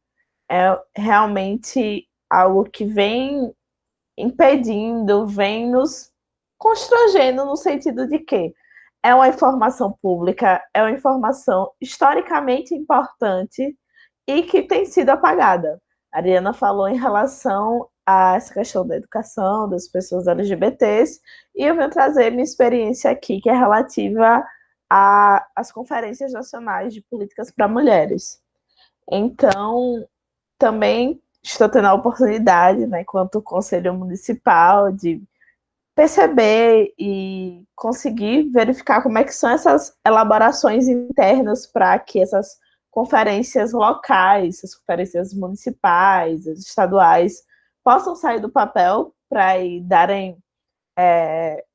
É realmente algo que vem impedindo, vem nos constrangendo no sentido de que é uma informação pública, é uma informação historicamente importante e que tem sido apagada. A Ariana falou em relação a essa questão da educação, das pessoas LGBTs, e eu venho trazer minha experiência aqui, que é relativa às conferências nacionais de políticas para mulheres. Então, também estou tendo a oportunidade, né, enquanto conselho municipal, de perceber e conseguir verificar como é que são essas elaborações internas para que essas conferências locais, as conferências municipais, as estaduais, possam sair do papel para darem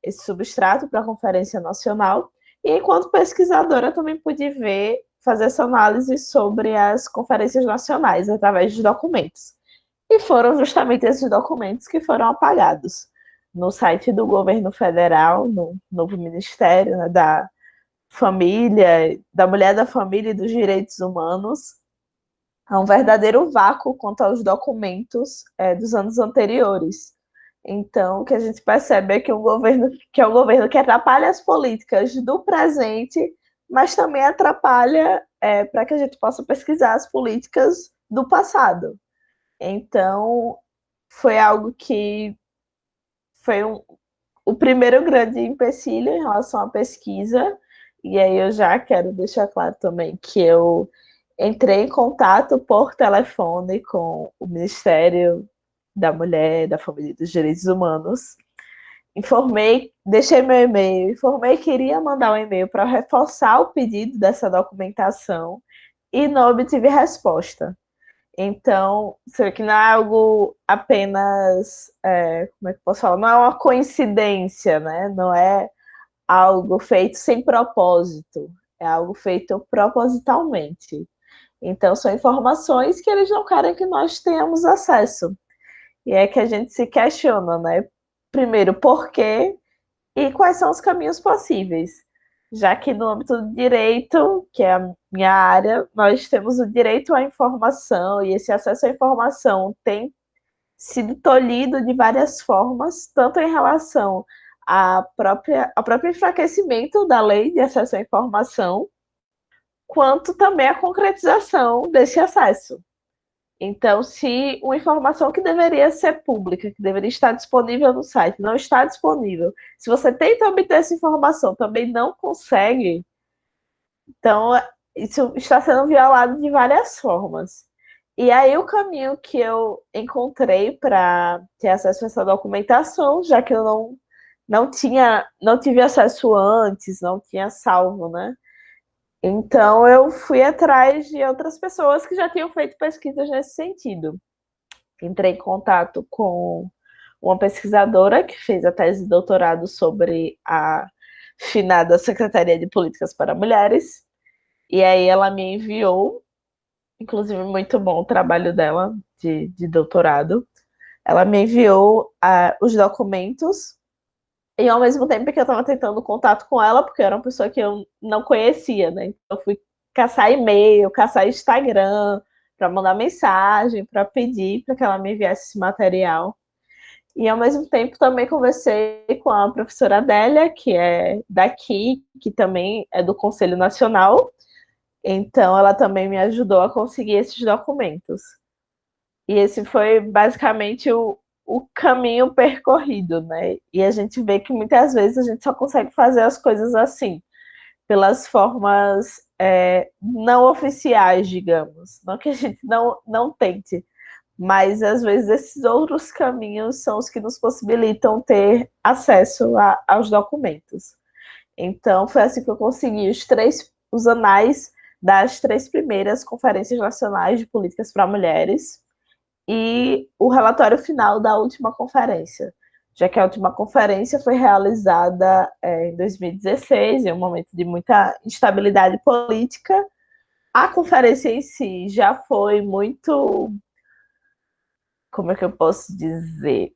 esse substrato para a Conferência Nacional. E enquanto pesquisadora também pude ver, fazer essa análise sobre as conferências nacionais através de documentos. E foram justamente esses documentos que foram apagados no site do governo federal, no novo Ministério, né, da Família, da Mulher, da Família e dos Direitos Humanos. Há um verdadeiro vácuo quanto aos documentos dos anos anteriores. Então, o que a gente percebe é que é um governo que atrapalha as políticas do presente, mas também atrapalha para que a gente possa pesquisar as políticas do passado. Então, foi algo que foi o primeiro grande empecilho em relação à pesquisa, e aí eu já quero deixar claro também que eu entrei em contato por telefone com o Ministério da Mulher, da Família e dos Direitos Humanos, deixei meu e-mail, informei que iria mandar um e-mail para reforçar o pedido dessa documentação e não obtive resposta. Então, você vê que não é algo apenas, como é que eu posso falar? Não é uma coincidência, né? Não é algo feito sem propósito, é algo feito propositalmente. Então, são informações que eles não querem que nós tenhamos acesso. E é que a gente se questiona, né? Primeiro, por quê e quais são os caminhos possíveis? Já que no âmbito do direito, que é a minha área, nós temos o direito à informação, e esse acesso à informação tem sido tolhido de várias formas, tanto em relação ao próprio enfraquecimento da lei de acesso à informação, quanto também a concretização desse acesso. Então, se uma informação que deveria ser pública, que deveria estar disponível no site, não está disponível, se você tenta obter essa informação, também não consegue, então isso está sendo violado de várias formas. E aí o caminho que eu encontrei para ter acesso a essa documentação, já que eu não tive acesso antes, não tinha salvo, né? Então, eu fui atrás de outras pessoas que já tinham feito pesquisas nesse sentido. Entrei em contato com uma pesquisadora que fez a tese de doutorado sobre a finada Secretaria de Políticas para Mulheres, e aí ela me enviou, inclusive muito bom o trabalho dela de doutorado, ela me enviou os documentos. E ao mesmo tempo que eu estava tentando contato com ela, porque era uma pessoa que eu não conhecia, né? Então eu fui caçar e-mail, caçar Instagram, para mandar mensagem, para pedir para que ela me enviasse esse material. E ao mesmo tempo também conversei com a professora Adélia, que é daqui, que também é do Conselho Nacional. Então ela também me ajudou a conseguir esses documentos. E esse foi basicamente o caminho percorrido, né? E a gente vê que muitas vezes a gente só consegue fazer as coisas assim, pelas formas não oficiais, digamos. Não que a gente não tente, mas às vezes esses outros caminhos são os que nos possibilitam ter acesso aos documentos. Então, foi assim que eu consegui os anais das 3 primeiras conferências nacionais de políticas para mulheres, e o relatório final da última conferência, já que a última conferência foi realizada em 2016, em um momento de muita instabilidade política. A conferência em si já foi muito, como é que eu posso dizer,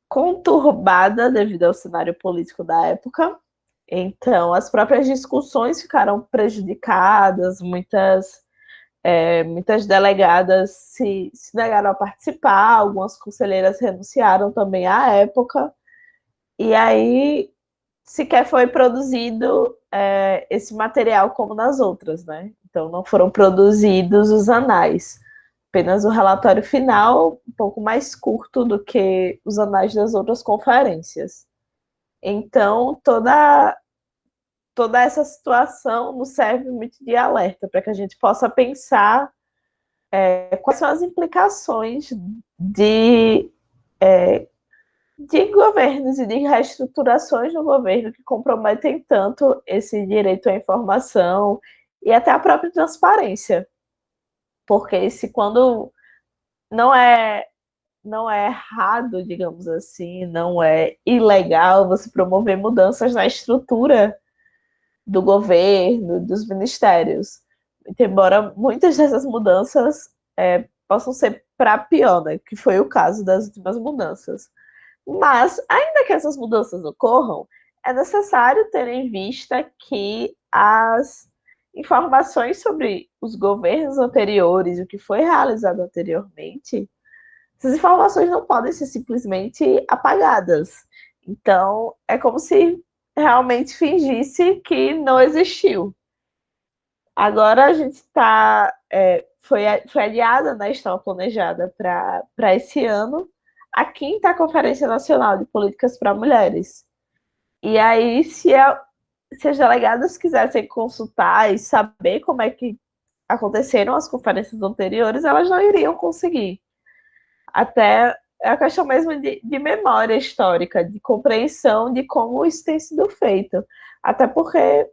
conturbada devido ao cenário político da época. Então, as próprias discussões ficaram prejudicadas, muitas delegadas se negaram a participar, algumas conselheiras renunciaram também à época, e aí sequer foi produzido esse material como nas outras, né? Então não foram produzidos os anais, apenas o relatório final, um pouco mais curto do que os anais das outras conferências. Então, toda essa situação nos serve muito de alerta para que a gente possa pensar quais são as implicações de, de governos e de reestruturações no governo que comprometem tanto esse direito à informação e até a própria transparência. Porque se quando não é errado, digamos assim, não é ilegal você promover mudanças na estrutura do governo, dos ministérios. Embora muitas dessas mudanças possam ser para pior, né? Que foi o caso das últimas mudanças. Mas, ainda que essas mudanças ocorram, é necessário ter em vista que as informações sobre os governos anteriores, o que foi realizado anteriormente, essas informações não podem ser simplesmente apagadas. Então, é como se realmente fingisse que não existiu. Agora a gente está. Foi adiada, né? Estava planejada para esse ano a 5ª Conferência Nacional de Políticas para Mulheres. E aí, se as delegadas quisessem consultar e saber como é que aconteceram as conferências anteriores, elas não iriam conseguir. Até é a questão mesmo de memória histórica, de compreensão de como isso tem sido feito. Até porque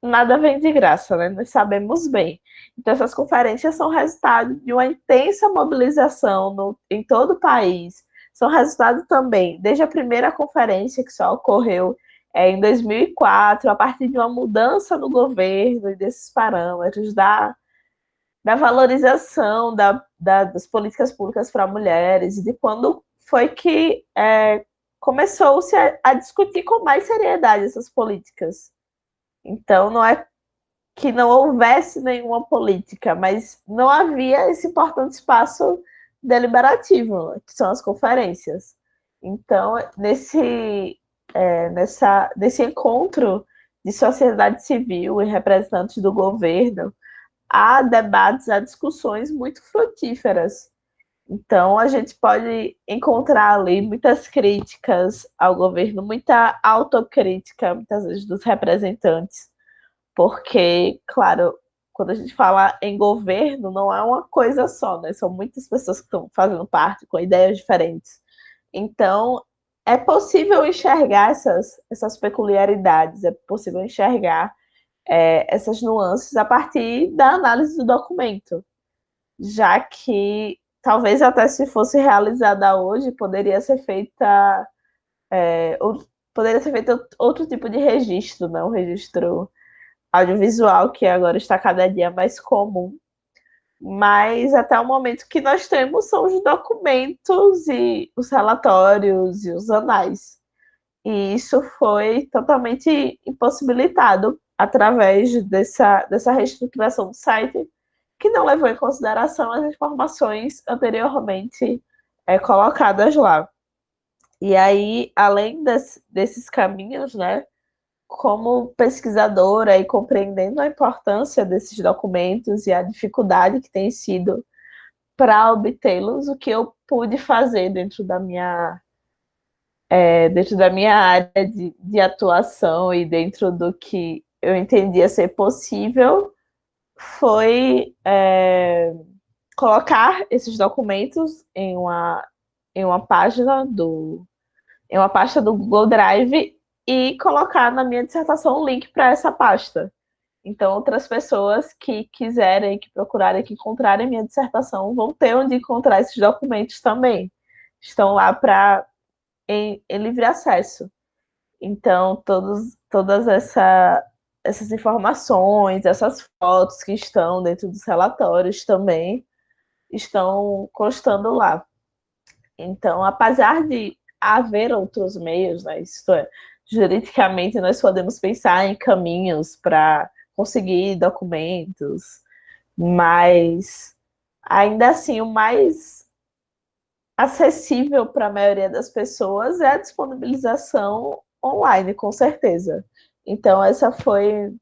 nada vem de graça, né? Nós sabemos bem. Então, essas conferências são resultado de uma intensa mobilização em todo o país. São resultado também, desde a primeira conferência, que só ocorreu em 2004, a partir de uma mudança no governo e desses parâmetros, da valorização das políticas públicas para mulheres, e de quando foi que começou-se a discutir com mais seriedade essas políticas. Então, não é que não houvesse nenhuma política, mas não havia esse importante espaço deliberativo, que são as conferências. Então, nesse encontro de sociedade civil e representantes do governo, há debates, há discussões muito frutíferas. Então, a gente pode encontrar ali muitas críticas ao governo, muita autocrítica, muitas vezes, dos representantes, porque, claro, quando a gente fala em governo, não é uma coisa só, né? São muitas pessoas que estão fazendo parte, com ideias diferentes. Então, é possível enxergar essas peculiaridades, é possível enxergar essas nuances a partir da análise do documento, já que talvez até se fosse realizada hoje, poderia ser feito outro tipo de registro, né? Um registro audiovisual, que agora está cada dia mais comum, mas até o momento que nós temos são os documentos e os relatórios e os anais. E isso foi totalmente impossibilitado através dessa reestruturação do site, que não levou em consideração as informações anteriormente colocadas lá. E aí, além desses caminhos, né, como pesquisadora e compreendendo a importância desses documentos e a dificuldade que tem sido para obtê-los, o que eu pude fazer dentro da minha área de atuação e dentro do que eu entendia ser possível, foi colocar esses documentos em uma página em uma pasta do Google Drive e colocar na minha dissertação um link para essa pasta. Então, outras pessoas que quiserem, que procurarem, que encontrarem minha dissertação, vão ter onde encontrar esses documentos também. Estão lá em livre acesso. Então, todas essas informações, essas fotos que estão dentro dos relatórios também estão constando lá. Então, apesar de haver outros meios, né, isto é, juridicamente nós podemos pensar em caminhos para conseguir documentos, mas ainda assim o mais acessível para a maioria das pessoas é a disponibilização online, com certeza. Então, essa foi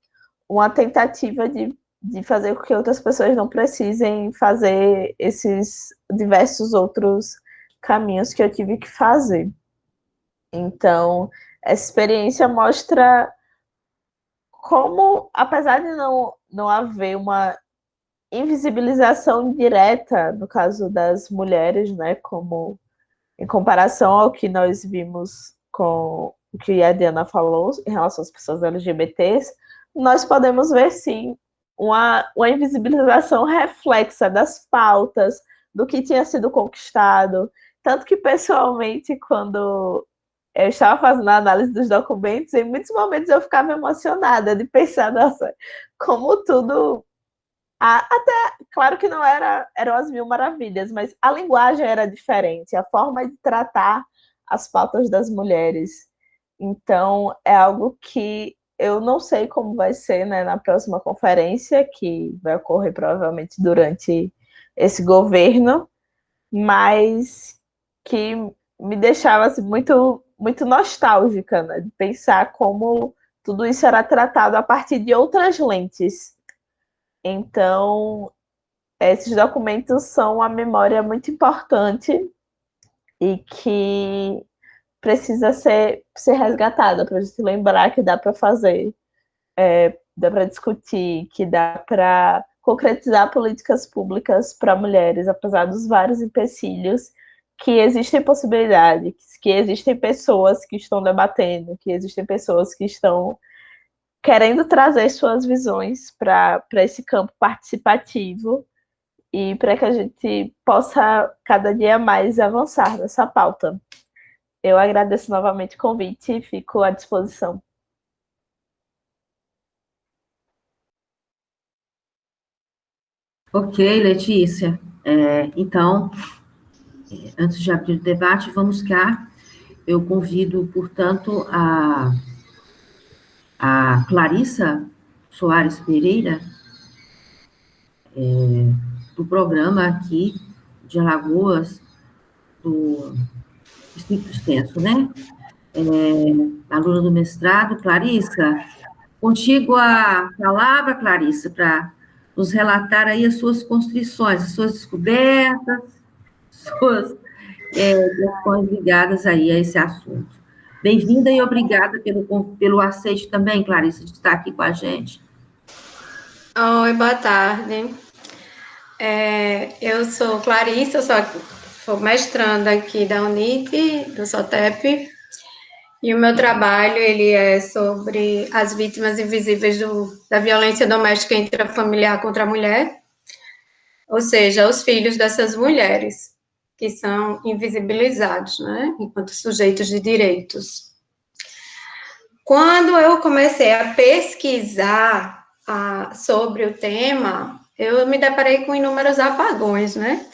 uma tentativa de fazer com que outras pessoas não precisem fazer esses diversos outros caminhos que eu tive que fazer. Então, essa experiência mostra como, apesar de não haver uma invisibilização direta, no caso das mulheres, né, como em comparação ao que nós vimos com o que a Diana falou em relação às pessoas LGBTs, nós podemos ver, sim, uma invisibilização reflexa das pautas, do que tinha sido conquistado. Tanto que, pessoalmente, quando eu estava fazendo a análise dos documentos, em muitos momentos eu ficava emocionada de pensar, nossa, como tudo. Até, claro que não eram as mil maravilhas, mas a linguagem era diferente, a forma de tratar as pautas das mulheres. Então, é algo que eu não sei como vai ser, né, na próxima conferência, que vai ocorrer provavelmente durante esse governo, mas que me deixava assim, muito, muito nostálgica, né, de pensar como tudo isso era tratado a partir de outras lentes. Então, esses documentos são uma memória muito importante e que precisa ser resgatada para a gente lembrar que dá para fazer, dá para discutir, que dá para concretizar políticas públicas para mulheres, apesar dos vários empecilhos, que existem possibilidades, que existem pessoas que estão debatendo, que existem pessoas que estão querendo trazer suas visões para esse campo participativo e para que a gente possa cada dia mais avançar nessa pauta. Eu agradeço novamente o convite e fico à disposição. Ok, Letícia. Então, antes de abrir o debate, vamos cá. Eu convido, portanto, a Clarissa Soares Pereira, do programa aqui de Alagoas, do Estricto Senso, né? Aluna do mestrado. Clarissa, contigo a palavra, Clarissa, para nos relatar aí as suas constrições, as suas descobertas, suas questões ligadas aí a esse assunto. Bem-vinda e obrigada pelo aceite também, Clarissa, de estar aqui com a gente. Oi, boa tarde. Eu sou Clarissa, sou mestranda aqui da UNIT, do SOTEP, e o meu trabalho ele é sobre as vítimas invisíveis da violência doméstica intrafamiliar contra a mulher, ou seja, os filhos dessas mulheres, que são invisibilizados, né, enquanto sujeitos de direitos. Quando eu comecei a pesquisar sobre o tema, eu me deparei com inúmeros apagões, né?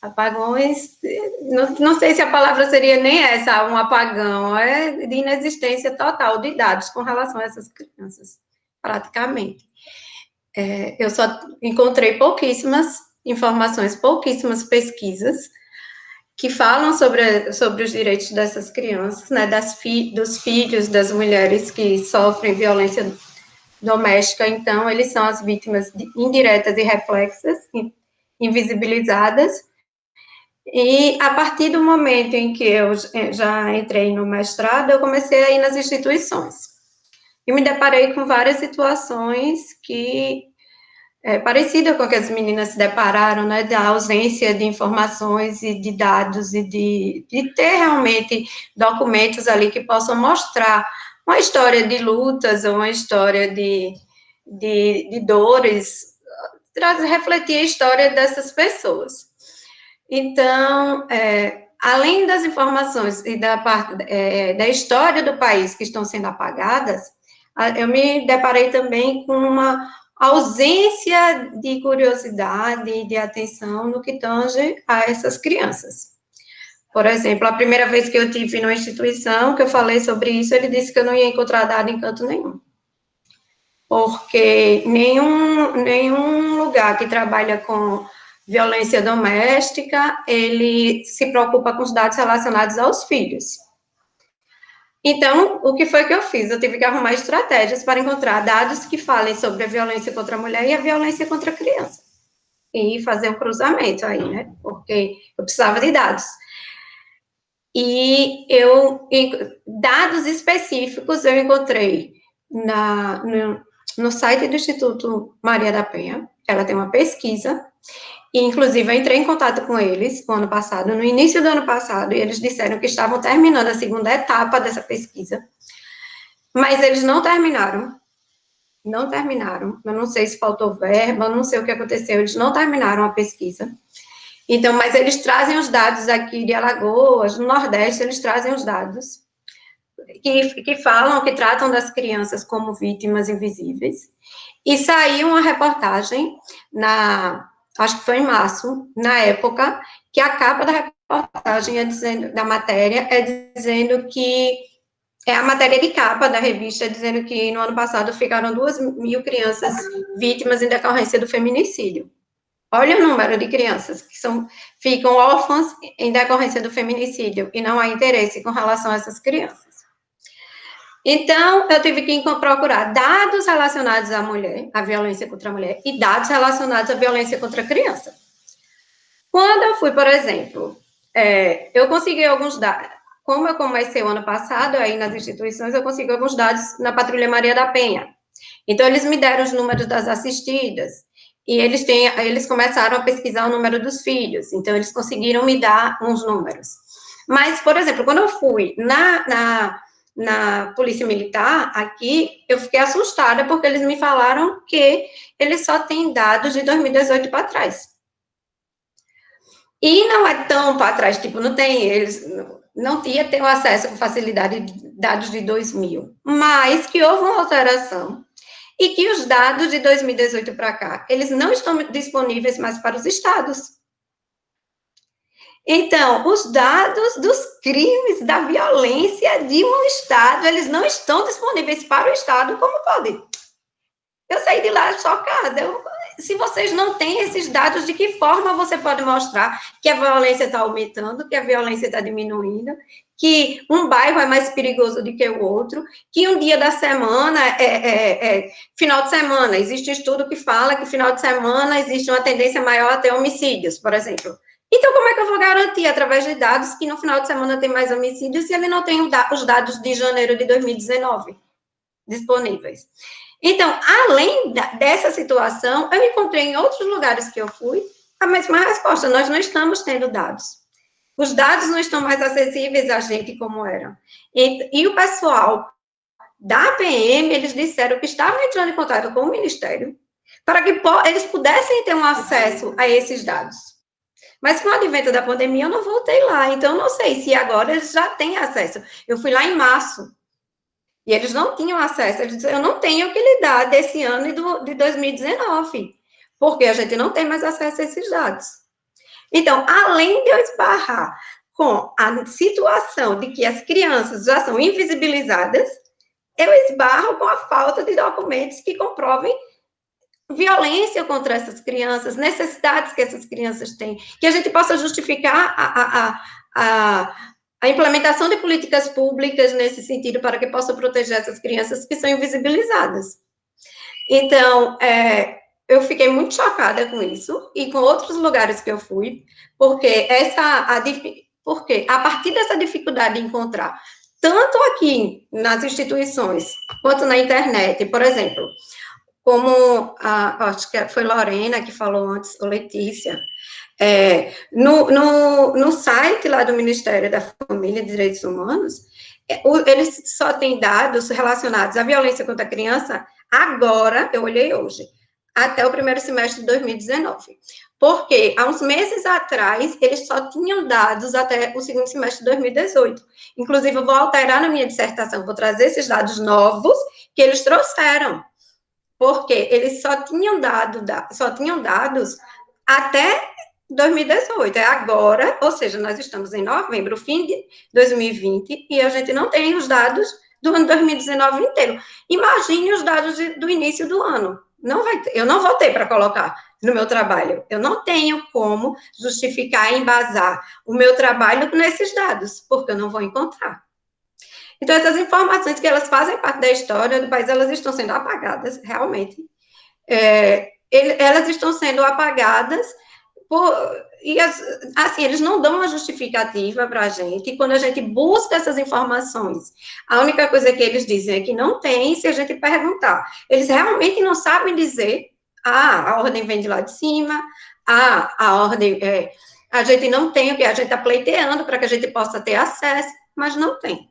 Apagões, não sei se a palavra seria nem essa, um apagão, é de inexistência total de dados com relação a essas crianças, praticamente. Eu só encontrei pouquíssimas informações, pouquíssimas pesquisas que falam sobre os direitos dessas crianças, né, dos filhos das mulheres que sofrem violência doméstica. Então, eles são as vítimas indiretas e reflexas, invisibilizadas. E, a partir do momento em que eu já entrei no mestrado, eu comecei a ir nas instituições. E me deparei com várias situações parecida com o que as meninas se depararam, né, da ausência de informações e de dados e de ter realmente documentos ali que possam mostrar uma história de lutas ou uma história de dores, refletir a história dessas pessoas. Então, além das informações e da história do país que estão sendo apagadas, eu me deparei também com uma ausência de curiosidade e de atenção no que tange a essas crianças. Por exemplo, a primeira vez que eu tive numa instituição, que eu falei sobre isso, ele disse que eu não ia encontrar dado em canto nenhum. Porque nenhum lugar que trabalha com violência doméstica, ele se preocupa com os dados relacionados aos filhos. Então, o que foi que eu fiz? Eu tive que arrumar estratégias para encontrar dados que falem sobre a violência contra a mulher e a violência contra a criança. E fazer um cruzamento aí, né? Porque eu precisava de dados. E dados específicos eu encontrei no site do Instituto Maria da Penha. Ela tem uma pesquisa. E, inclusive, eu entrei em contato com eles no início do ano passado, e eles disseram que estavam terminando a segunda etapa dessa pesquisa, mas eles não terminaram, eu não sei se faltou verba, eu não sei o que aconteceu, eles não terminaram a pesquisa. Então, mas eles trazem os dados aqui de Alagoas, no Nordeste, eles trazem os dados que falam, que tratam das crianças como vítimas invisíveis, e saiu uma reportagem acho que foi em março, na época, que a capa da reportagem da matéria é dizendo que, a matéria de capa da revista, dizendo que no ano passado ficaram 2.000 crianças vítimas em decorrência do feminicídio. Olha o número de crianças que ficam órfãs em decorrência do feminicídio, e não há interesse com relação a essas crianças. Então, eu tive que procurar dados relacionados à mulher, à violência contra a mulher, e dados relacionados à violência contra a criança. Quando eu fui, por exemplo, eu consegui alguns dados, como eu comecei o ano passado, aí nas instituições, eu consegui alguns dados na Patrulha Maria da Penha. Então, eles me deram os números das assistidas, e eles começaram a pesquisar o número dos filhos, então, eles conseguiram me dar uns números. Mas, por exemplo, quando eu fui na Polícia Militar, aqui, eu fiquei assustada, porque eles me falaram que eles só têm dados de 2018 para trás. E não é tão para trás, tipo, eles não ia ter o acesso com facilidade de dados de 2000, mas que houve uma alteração e que os dados de 2018 para cá, eles não estão disponíveis mais para os estados. Então, os dados dos crimes, da violência de um estado, eles não estão disponíveis para o estado, como pode? Eu saí de lá chocada. Se vocês não têm esses dados, de que forma você pode mostrar que a violência está aumentando, que a violência está diminuindo, que um bairro é mais perigoso do que o outro, que um dia da semana final de semana, existe um estudo que fala que final de semana existe uma tendência maior a ter homicídios, por exemplo. Então, como é que eu vou garantir, através de dados, que no final de semana tem mais homicídios se ele não tem os dados de janeiro de 2019 disponíveis? Então, além dessa situação, eu encontrei em outros lugares que eu fui a mesma resposta: nós não estamos tendo dados. Os dados não estão mais acessíveis a gente como eram. E o pessoal da PM, eles disseram que estavam entrando em contato com o Ministério para que eles pudessem ter um acesso a esses dados. Mas com o advento da pandemia, eu não voltei lá, então eu não sei se agora eles já têm acesso. Eu fui lá em março, e eles não tinham acesso. Eles disseram: eu não tenho o que lhe dar desse ano e de 2019, porque a gente não tem mais acesso a esses dados. Então, além de eu esbarrar com a situação de que as crianças já são invisibilizadas, eu esbarro com a falta de documentos que comprovem violência contra essas crianças, necessidades que essas crianças têm, que a gente possa justificar a implementação de políticas públicas nesse sentido, para que possa proteger essas crianças que são invisibilizadas. Então, eu fiquei muito chocada com isso, e com outros lugares que eu fui, porque a partir dessa dificuldade de encontrar, tanto aqui nas instituições, quanto na internet, por exemplo, como acho que foi Lorena que falou antes, ou Letícia, no site lá do Ministério da Família e Direitos Humanos, eles só têm dados relacionados à violência contra a criança agora, eu olhei hoje, até o primeiro semestre de 2019. Porque, há uns meses atrás, eles só tinham dados até o segundo semestre de 2018. Inclusive, eu vou alterar na minha dissertação, vou trazer esses dados novos que eles trouxeram. Porque eles só tinham dados até 2018, é agora, ou seja, nós estamos em novembro, fim de 2020, e a gente não tem os dados do ano 2019 inteiro. Imagine os dados do início do ano. Eu não vou ter para colocar no meu trabalho. Eu não tenho como justificar e embasar o meu trabalho nesses dados, porque eu não vou encontrar. Então, essas informações que elas fazem parte da história do país, elas estão sendo apagadas, realmente. Elas estão sendo apagadas assim, eles não dão uma justificativa para a gente, e quando a gente busca essas informações, a única coisa que eles dizem é que não tem, se a gente perguntar. Eles realmente não sabem dizer: a ordem vem de lá de cima, a ordem, a gente não tem o que a gente está pleiteando para que a gente possa ter acesso, mas não tem.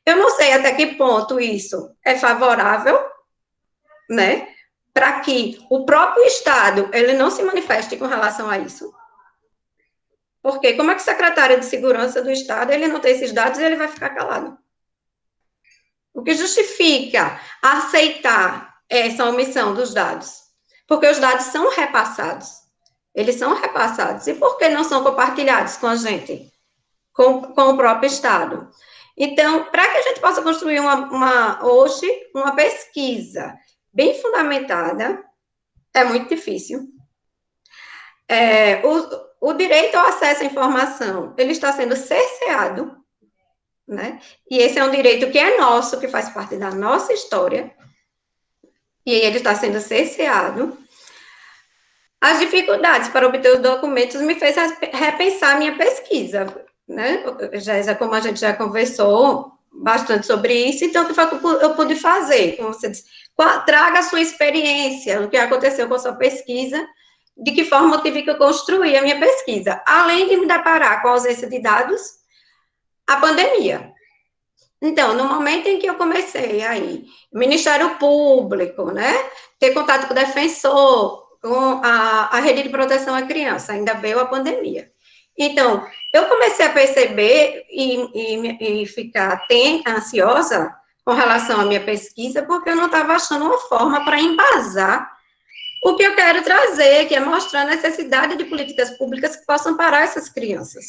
Eu não sei até que ponto isso é favorável, né, para que o próprio Estado, ele não se manifeste com relação a isso. Porque como é que o secretário de Segurança do Estado, ele não tem esses dados e ele vai ficar calado? O que justifica aceitar essa omissão dos dados? Porque os dados são repassados. Eles são repassados. E por que não são compartilhados com a gente? Com o próprio Estado? Então, para que a gente possa construir hoje uma pesquisa bem fundamentada, é muito difícil. O direito ao acesso à informação, ele está sendo cerceado, né? E esse é um direito que é nosso, que faz parte da nossa história, e ele está sendo cerceado. As dificuldades para obter os documentos me fez repensar a minha pesquisa, né? Como a gente já conversou bastante sobre isso, então, o que foi que eu pude fazer? Como você disse, traga a sua experiência, o que aconteceu com a sua pesquisa, de que forma eu tive que construir a minha pesquisa. Além de me deparar com a ausência de dados, a pandemia. Então, no momento em que eu comecei aí, Ministério Público, né, ter contato com o defensor, com a rede de proteção à criança, ainda veio a pandemia. Então, eu comecei a perceber e ficar ansiosa com relação à minha pesquisa, porque eu não estava achando uma forma para embasar o que eu quero trazer, que é mostrar a necessidade de políticas públicas que possam parar essas crianças.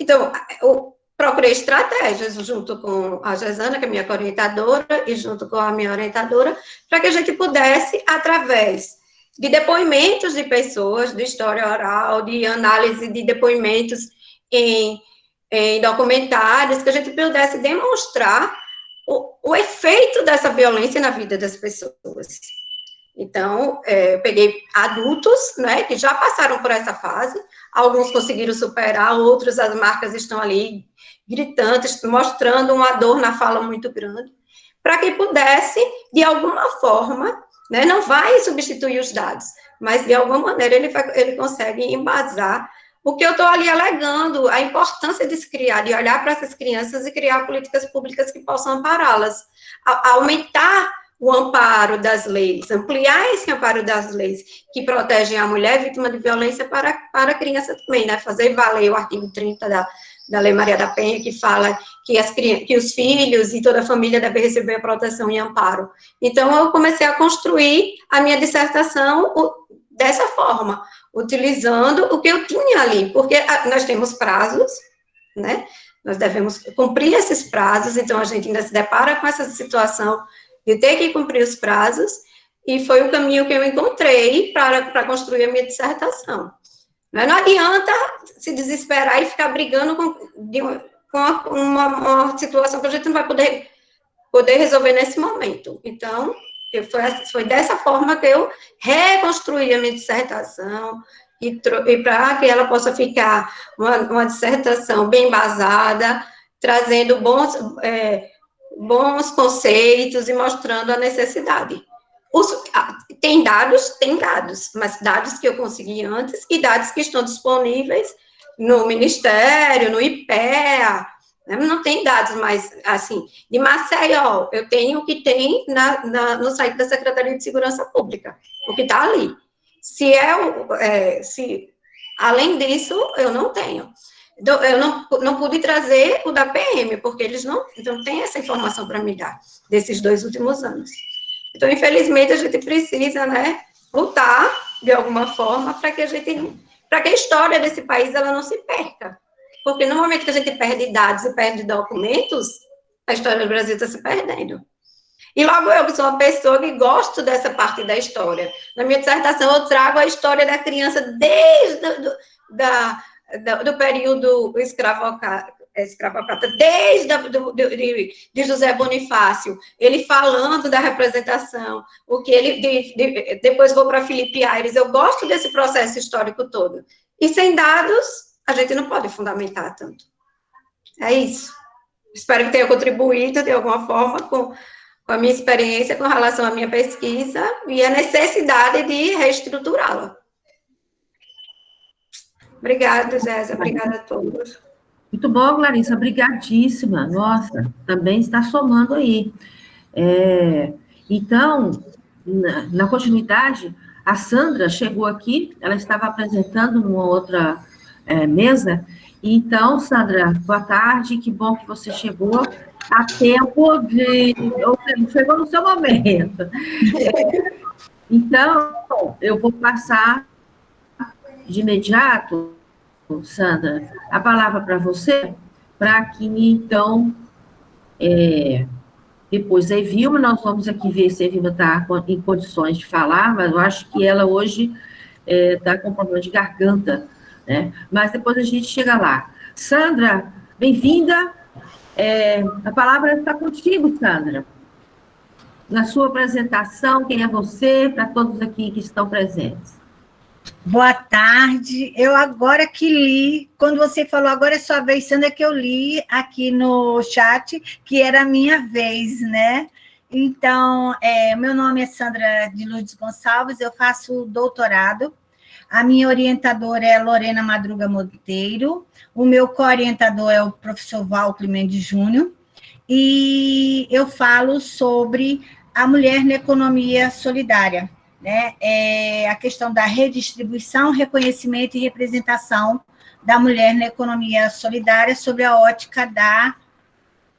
Então, eu procurei estratégias junto com a Gesana, que é minha orientadora, e junto com a minha orientadora, para que a gente pudesse, através de depoimentos de pessoas, de história oral, de análise de depoimentos em documentários, que a gente pudesse demonstrar o efeito dessa violência na vida das pessoas. Então, eu peguei adultos, né, que já passaram por essa fase, alguns conseguiram superar, outros, as marcas estão ali gritantes, mostrando uma dor na fala muito grande, para que pudesse, de alguma forma, né, não vai substituir os dados, mas, de alguma maneira, ele consegue embasar o que eu estou ali alegando, a importância de se criar, de olhar para essas crianças e criar políticas públicas que possam ampará-las, aumentar o amparo das leis, ampliar esse amparo das leis que protegem a mulher vítima de violência para a criança também, né, fazer valer o artigo 30 da Lei Maria da Penha, que fala que os filhos e toda a família devem receber proteção e amparo. Então, eu comecei a construir a minha dissertação dessa forma, utilizando o que eu tinha ali, porque nós temos prazos, né, nós devemos cumprir esses prazos, então a gente ainda se depara com essa situação de ter que cumprir os prazos, e foi o caminho que eu encontrei para construir a minha dissertação. Não adianta se desesperar e ficar brigando com uma situação que a gente não vai poder resolver nesse momento. Então, foi dessa forma que eu reconstruí a minha dissertação, e para que ela possa ficar uma dissertação bem embasada, trazendo bons conceitos e mostrando a necessidade. Tem dados, mas dados que eu consegui antes e dados que estão disponíveis no Ministério, no IPEA, né? Não tem dados mais, assim, de Maceió, eu tenho o que tem no site da Secretaria de Segurança Pública, o que está ali. Além disso, eu não tenho. Eu não pude trazer o da PM, porque eles não têm essa informação para me dar, desses 2 últimos anos. Então, infelizmente, a gente precisa, né, lutar, de alguma forma, para que a história desse país ela não se perca. Porque no momento que a gente perde dados e perde documentos, a história do Brasil está se perdendo. E logo eu, que sou uma pessoa que gosto dessa parte da história. Na minha dissertação, eu trago a história da criança desde do período escravocrata, desde de José Bonifácio, ele falando da representação, o que ele depois vou para Felipe Aires. Eu gosto desse processo histórico todo. E sem dados, a gente não pode fundamentar tanto. É isso. Espero que tenha contribuído de alguma forma com a minha experiência com relação à minha pesquisa e a necessidade de reestruturá-la. Obrigada, Jéssica. Obrigada a todos. Muito bom, Clarissa. Obrigadíssima. Nossa, também está somando aí. Então, na continuidade, a Sandra chegou aqui, ela estava apresentando numa outra mesa. Então, Sandra, boa tarde, que bom que você chegou a tempo chegou no seu momento. Então, eu vou passar de imediato, Sandra, a palavra para você, para que, então, depois a Evilma, nós vamos aqui ver se a Evilma está em condições de falar, mas eu acho que ela hoje está com problema de garganta, né? Mas depois a gente chega lá. Sandra, bem-vinda. A palavra está contigo, Sandra. Na sua apresentação, quem é você, para todos aqui que estão presentes. Boa tarde. Eu agora que li, quando você falou agora é sua vez, Sandra, que eu li aqui no chat, que era a minha vez, né? Então, meu nome é Sandra de Lourdes Gonçalves, eu faço doutorado. A minha orientadora é Lorena Madruga Monteiro, o meu co-orientador é o professor Val Clemente Júnior, e eu falo sobre a mulher na economia solidária, né? A questão da redistribuição, reconhecimento e representação da mulher na economia solidária sob a ótica da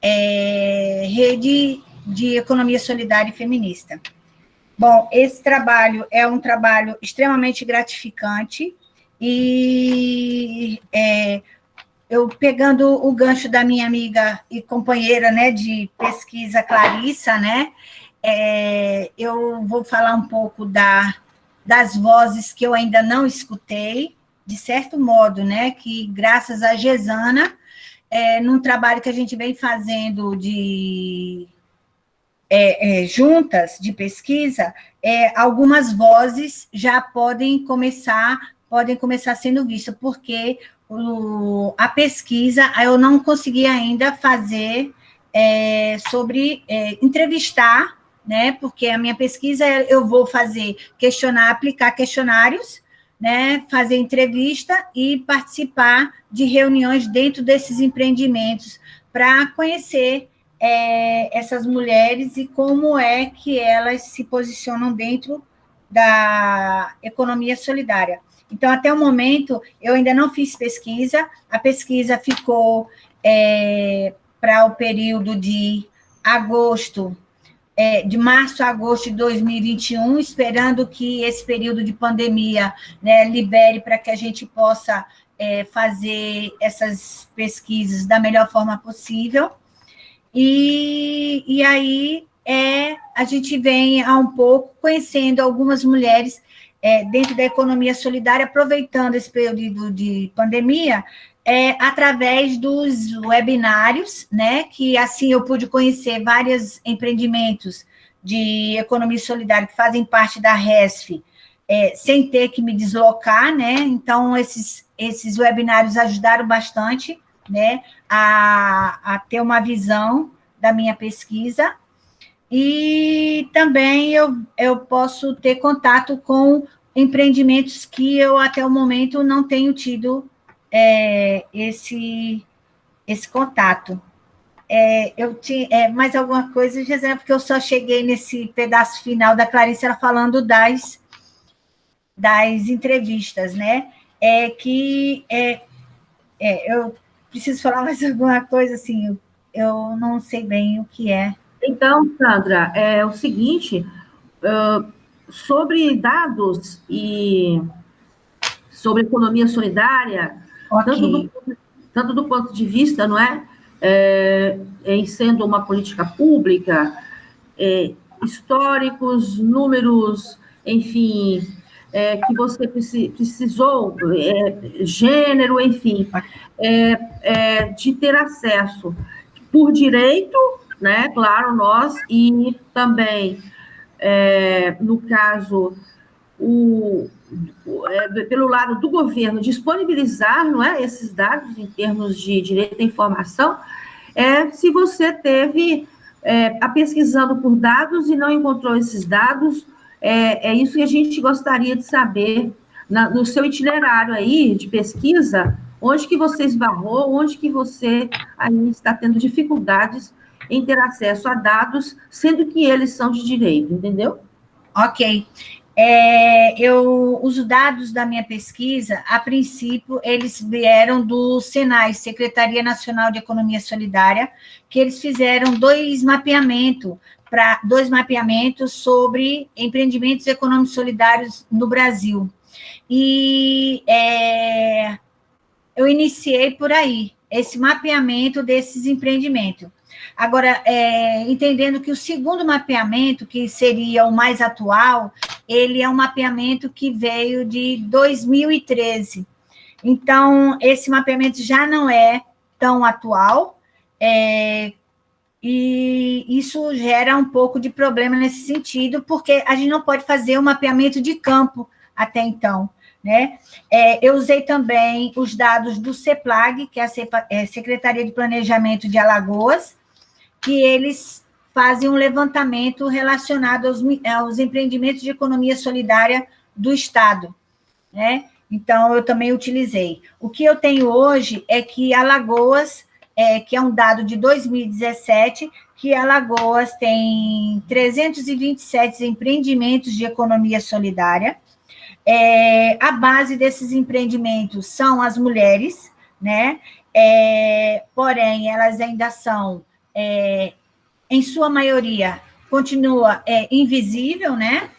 Rede de Economia Solidária e Feminista. Bom, esse trabalho é um trabalho extremamente gratificante e eu, pegando o gancho da minha amiga e companheira, né, de pesquisa, Clarissa, né, eu vou falar um pouco das vozes que eu ainda não escutei, de certo modo, né, que graças a Gesana, num trabalho que a gente vem fazendo juntas de pesquisa, algumas vozes já podem começar sendo vistas, porque a pesquisa eu não consegui ainda fazer sobre entrevistar, né? Porque a minha pesquisa eu vou fazer aplicar questionários, né? Fazer entrevista e participar de reuniões dentro desses empreendimentos para conhecer essas mulheres e como é que elas se posicionam dentro da economia solidária. Então, até o momento, eu ainda não fiz pesquisa, a pesquisa ficou para o período de março a agosto de 2021, esperando que esse período de pandemia, né, libere para que a gente possa fazer essas pesquisas da melhor forma possível. E aí a gente vem há um pouco conhecendo algumas mulheres dentro da economia solidária, aproveitando esse período de pandemia, através dos webinários, né, que assim eu pude conhecer vários empreendimentos de economia solidária que fazem parte da RESF, sem ter que me deslocar, né, então esses webinários ajudaram bastante, né, a ter uma visão da minha pesquisa, e também eu posso ter contato com empreendimentos que eu, até o momento, não tenho tido esse contato. Eu tinha mais alguma coisa, Gisele, porque eu só cheguei nesse pedaço final da Clarice, ela falando das entrevistas, né? Eu preciso falar mais alguma coisa, assim, eu não sei bem o que é. Então, Sandra, é o seguinte, sobre dados e sobre economia solidária, Okay. tanto do ponto de vista, não em sendo uma política pública, históricos, números, enfim, que você precisou, gênero, enfim, de ter acesso por direito, né, claro, nós, e também, no caso, pelo lado do governo, disponibilizar, não é, esses dados em termos de direito à informação, se você teve pesquisando por dados e não encontrou esses dados, isso que a gente gostaria de saber no seu itinerário aí de pesquisa, onde que você esbarrou, onde que você aí está tendo dificuldades em ter acesso a dados, sendo que eles são de direito, entendeu? Ok. Os dados da minha pesquisa, a princípio, eles vieram do SENAI, Secretaria Nacional de Economia Solidária, que eles fizeram dois mapeamentos sobre empreendimentos econômicos solidários no Brasil. E eu iniciei por aí, esse mapeamento desses empreendimentos. Agora, entendendo que o segundo mapeamento, que seria o mais atual, ele é um mapeamento que veio de 2013. Então, esse mapeamento já não é tão atual, e isso gera um pouco de problema nesse sentido, porque a gente não pode fazer um mapeamento de campo até então, né? Eu usei também os dados do CEPLAG, que é a Secretaria de Planejamento de Alagoas, que eles fazem um levantamento relacionado aos empreendimentos de economia solidária do Estado, né? Então, eu também utilizei. O que eu tenho hoje é que Alagoas, que é um dado de 2017, que Alagoas tem 327 empreendimentos de economia solidária. A base desses empreendimentos são as mulheres, né? Porém, elas ainda são em sua maioria, continua invisível, né?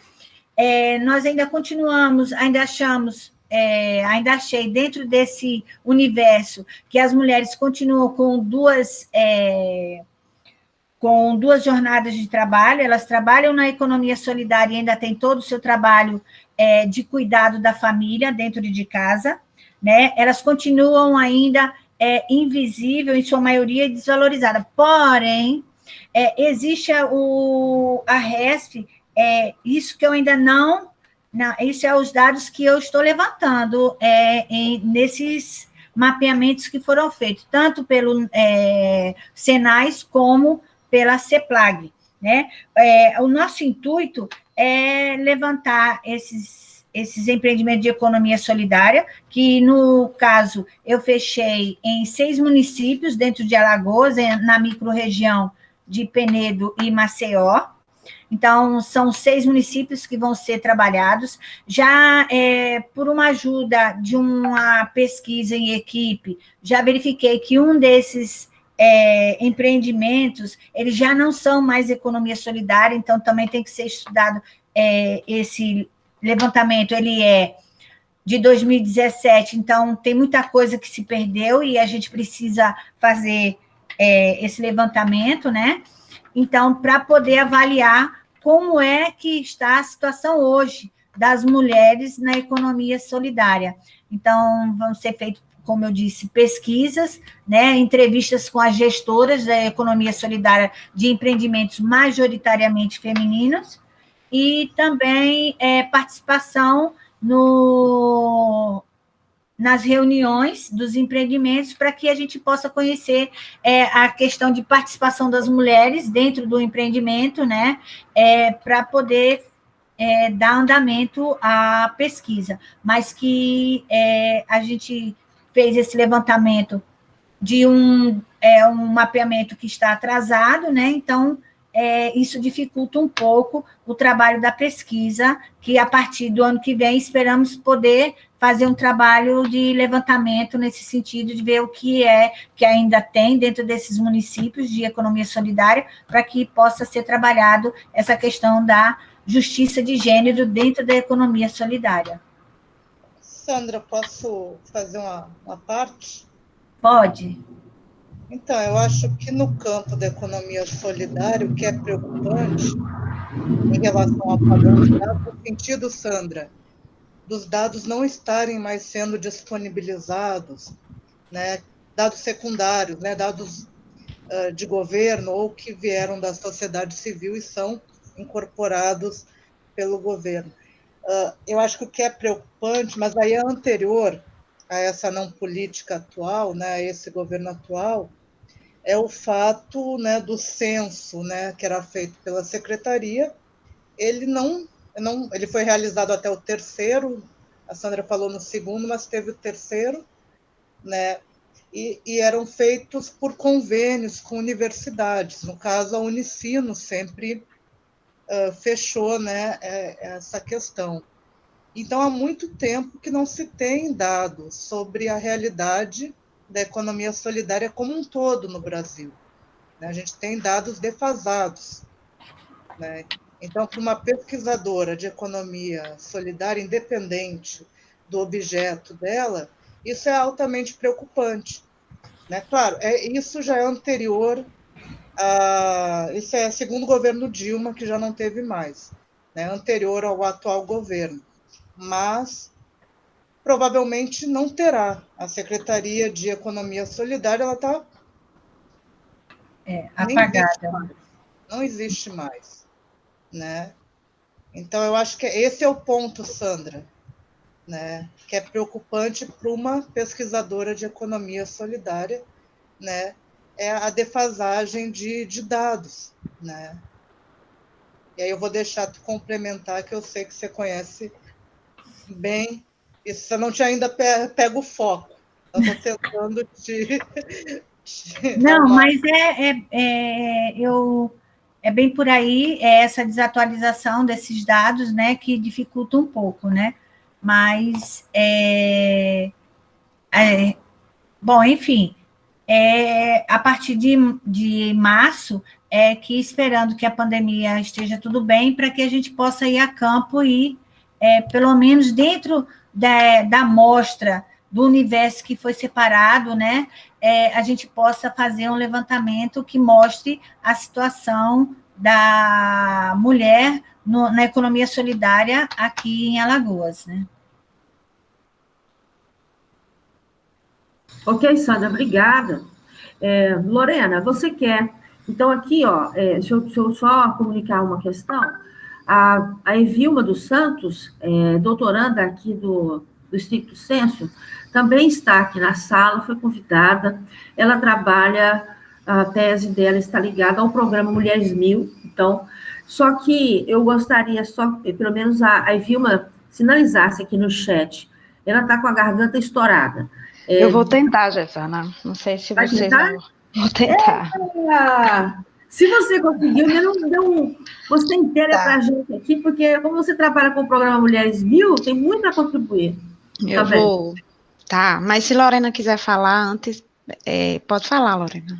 Nós ainda continuamos, ainda achei dentro desse universo que as mulheres continuam com duas jornadas de trabalho, elas trabalham na economia solidária e ainda tem todo o seu trabalho de cuidado da família dentro de casa, né? Elas continuam ainda invisível, em sua maioria desvalorizada. Porém, existe a RESF, isso que eu ainda não, isso é os dados que eu estou levantando nesses mapeamentos que foram feitos, tanto pelo Senais como pela CEPLAG, né? O nosso intuito é levantar esses empreendimentos de economia solidária, que, no caso, eu fechei em 6 municípios dentro de Alagoas, na microrregião de Penedo e Maceió. Então, são 6 municípios que vão ser trabalhados. Já por uma ajuda de uma pesquisa em equipe, já verifiquei que um desses empreendimentos, eles já não são mais economia solidária, então também tem que ser estudado esse levantamento, ele é de 2017, então tem muita coisa que se perdeu e a gente precisa fazer esse levantamento, né? Então, para poder avaliar como é que está a situação hoje das mulheres na economia solidária. Então, vão ser feitas, como eu disse, pesquisas, né, entrevistas com as gestoras da economia solidária de empreendimentos majoritariamente femininos, e também participação nas reuniões dos empreendimentos, para que a gente possa conhecer a questão de participação das mulheres dentro do empreendimento, né, para poder dar andamento à pesquisa. Mas que a gente fez esse levantamento de um mapeamento que está atrasado, né, então isso dificulta um pouco o trabalho da pesquisa, que a partir do ano que vem esperamos poder fazer um trabalho de levantamento nesse sentido, de ver o que que ainda tem dentro desses municípios de economia solidária, para que possa ser trabalhado essa questão da justiça de gênero dentro da economia solidária. Sandra, posso fazer uma parte? Pode. Então, eu acho que no campo da economia solidária, o que é preocupante em relação ao padrão de dados, no sentido, Sandra, dos dados não estarem mais sendo disponibilizados, né, dados secundários, né, dados de governo ou que vieram da sociedade civil e são incorporados pelo governo. Eu acho que o que é preocupante, mas aí é anterior a essa não política atual, né, a esse governo atual, é o fato, né, do censo, né, que era feito pela secretaria. Ele ele foi realizado até o 3º, a Sandra falou no 2º, mas teve o 3º, né, e eram feitos por convênios com universidades. No caso, a Unicino sempre fechou, né, essa questão. Então, há muito tempo que não se tem dados sobre a realidade da economia solidária como um todo no Brasil. A gente tem dados defasados, né? Então, para uma pesquisadora de economia solidária, independente do objeto dela, isso é altamente preocupante, né? Claro, isso já é anterior isso é segundo o governo Dilma, que já não teve mais, né? Anterior ao atual governo, mas provavelmente não terá. A Secretaria de Economia Solidária, ela está apagada. Não existe mais, né? Então, eu acho que esse é o ponto, Sandra, né, que é preocupante para uma pesquisadora de economia solidária, né, é a defasagem de dados, né? E aí eu vou deixar tu complementar, que eu sei que você conhece bem. Isso, você não tinha ainda pego o foco. Eu estou tentando Não, mas é bem por aí, essa desatualização desses dados, né, que dificulta um pouco, né? Mas, bom, enfim, a partir de março, que esperando que a pandemia esteja tudo bem, para que a gente possa ir a campo e, pelo menos dentro da amostra do universo que foi separado, né, a gente possa fazer um levantamento que mostre a situação da mulher na economia solidária aqui em Alagoas, né? Ok, Sandra, obrigada. Lorena, você quer... Então, aqui, deixa eu só comunicar uma questão. A Evilma dos Santos, doutoranda aqui do Stricto Sensu, também está aqui na sala, foi convidada. Ela trabalha, a tese dela está ligada ao programa Mulheres 1000. Então, só que eu gostaria pelo menos a Evilma sinalizasse aqui no chat. Ela está com a garganta estourada. Eu vou tentar, Gesana. Não sei se Vai vocês tentar? vão... Vou tentar. Se você conseguiu, dê um você inteira para a gente aqui, porque como você trabalha com o programa Mulheres 1000, tem muito a contribuir. Eu vou... Tá, mas se Lorena quiser falar antes, pode falar, Lorena.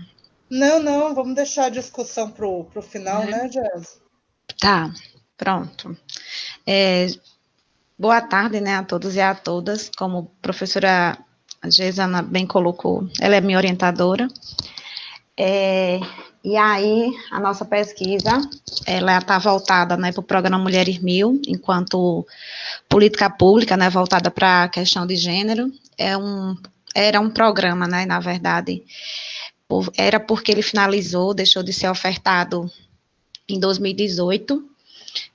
Não, vamos deixar a discussão para o final, né, Jess? Tá, pronto. Boa tarde, né, a todos e a todas. Como a professora Gesana bem colocou, ela é minha orientadora. E aí, a nossa pesquisa, ela está voltada, né, para o programa Mulheres 1000, enquanto política pública, né, voltada para a questão de gênero. Era um programa, né, na verdade, era porque ele finalizou, deixou de ser ofertado em 2018,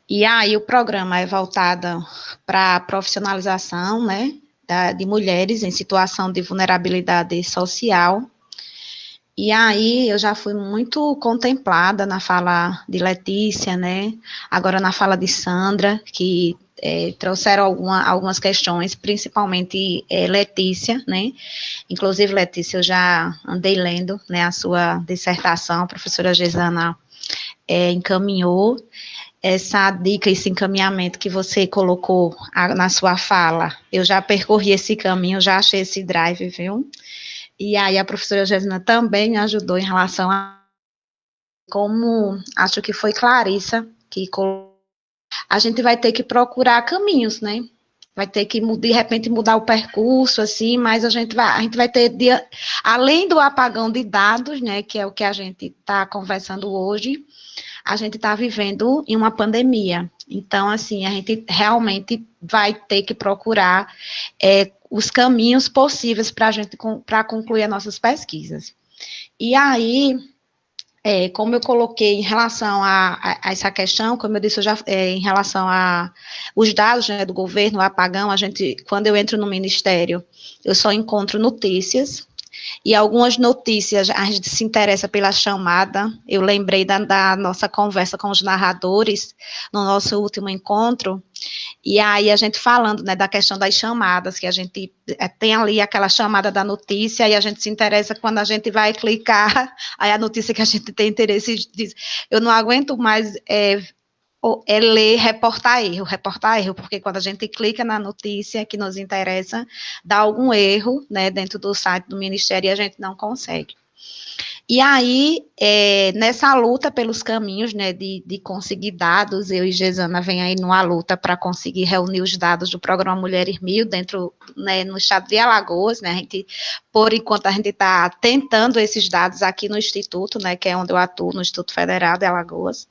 e aí o programa é voltado para a profissionalização, né, de mulheres em situação de vulnerabilidade social. E aí eu já fui muito contemplada na fala de Letícia, né, agora na fala de Sandra, que trouxeram algumas questões, principalmente Letícia, né, inclusive Letícia, eu já andei lendo, né, a sua dissertação, a professora Gesana encaminhou essa dica, esse encaminhamento que você colocou na sua fala, eu já percorri esse caminho, já achei esse drive, viu? E aí a professora Gesana também me ajudou em relação a como, acho que foi Clarissa, que a gente vai ter que procurar caminhos, né? Vai ter que, de repente, mudar o percurso, assim, mas a gente vai ter, além do apagão de dados, né, que é o que a gente está conversando hoje, a gente está vivendo em uma pandemia. Então, assim, a gente realmente vai ter que procurar os caminhos possíveis para concluir as nossas pesquisas. E aí, como eu coloquei em relação a essa questão, como eu disse, em relação a os dados, né, do governo, o apagão, quando eu entro no ministério, eu só encontro notícias, e algumas notícias a gente se interessa pela chamada. Eu lembrei da nossa conversa com os narradores no nosso último encontro, e aí a gente falando, né, da questão das chamadas, que a gente tem ali aquela chamada da notícia, e a gente se interessa quando a gente vai clicar, aí a notícia que a gente tem interesse diz, eu não aguento mais ler reportar erro, porque quando a gente clica na notícia que nos interessa, dá algum erro, né, dentro do site do Ministério e a gente não consegue. E aí, nessa luta pelos caminhos, né, de conseguir dados, eu e Gesana vem aí numa luta para conseguir reunir os dados do programa Mulheres 1000 dentro, né, no estado de Alagoas, né, por enquanto a gente está tentando esses dados aqui no Instituto, né, que é onde eu atuo, no Instituto Federal de Alagoas.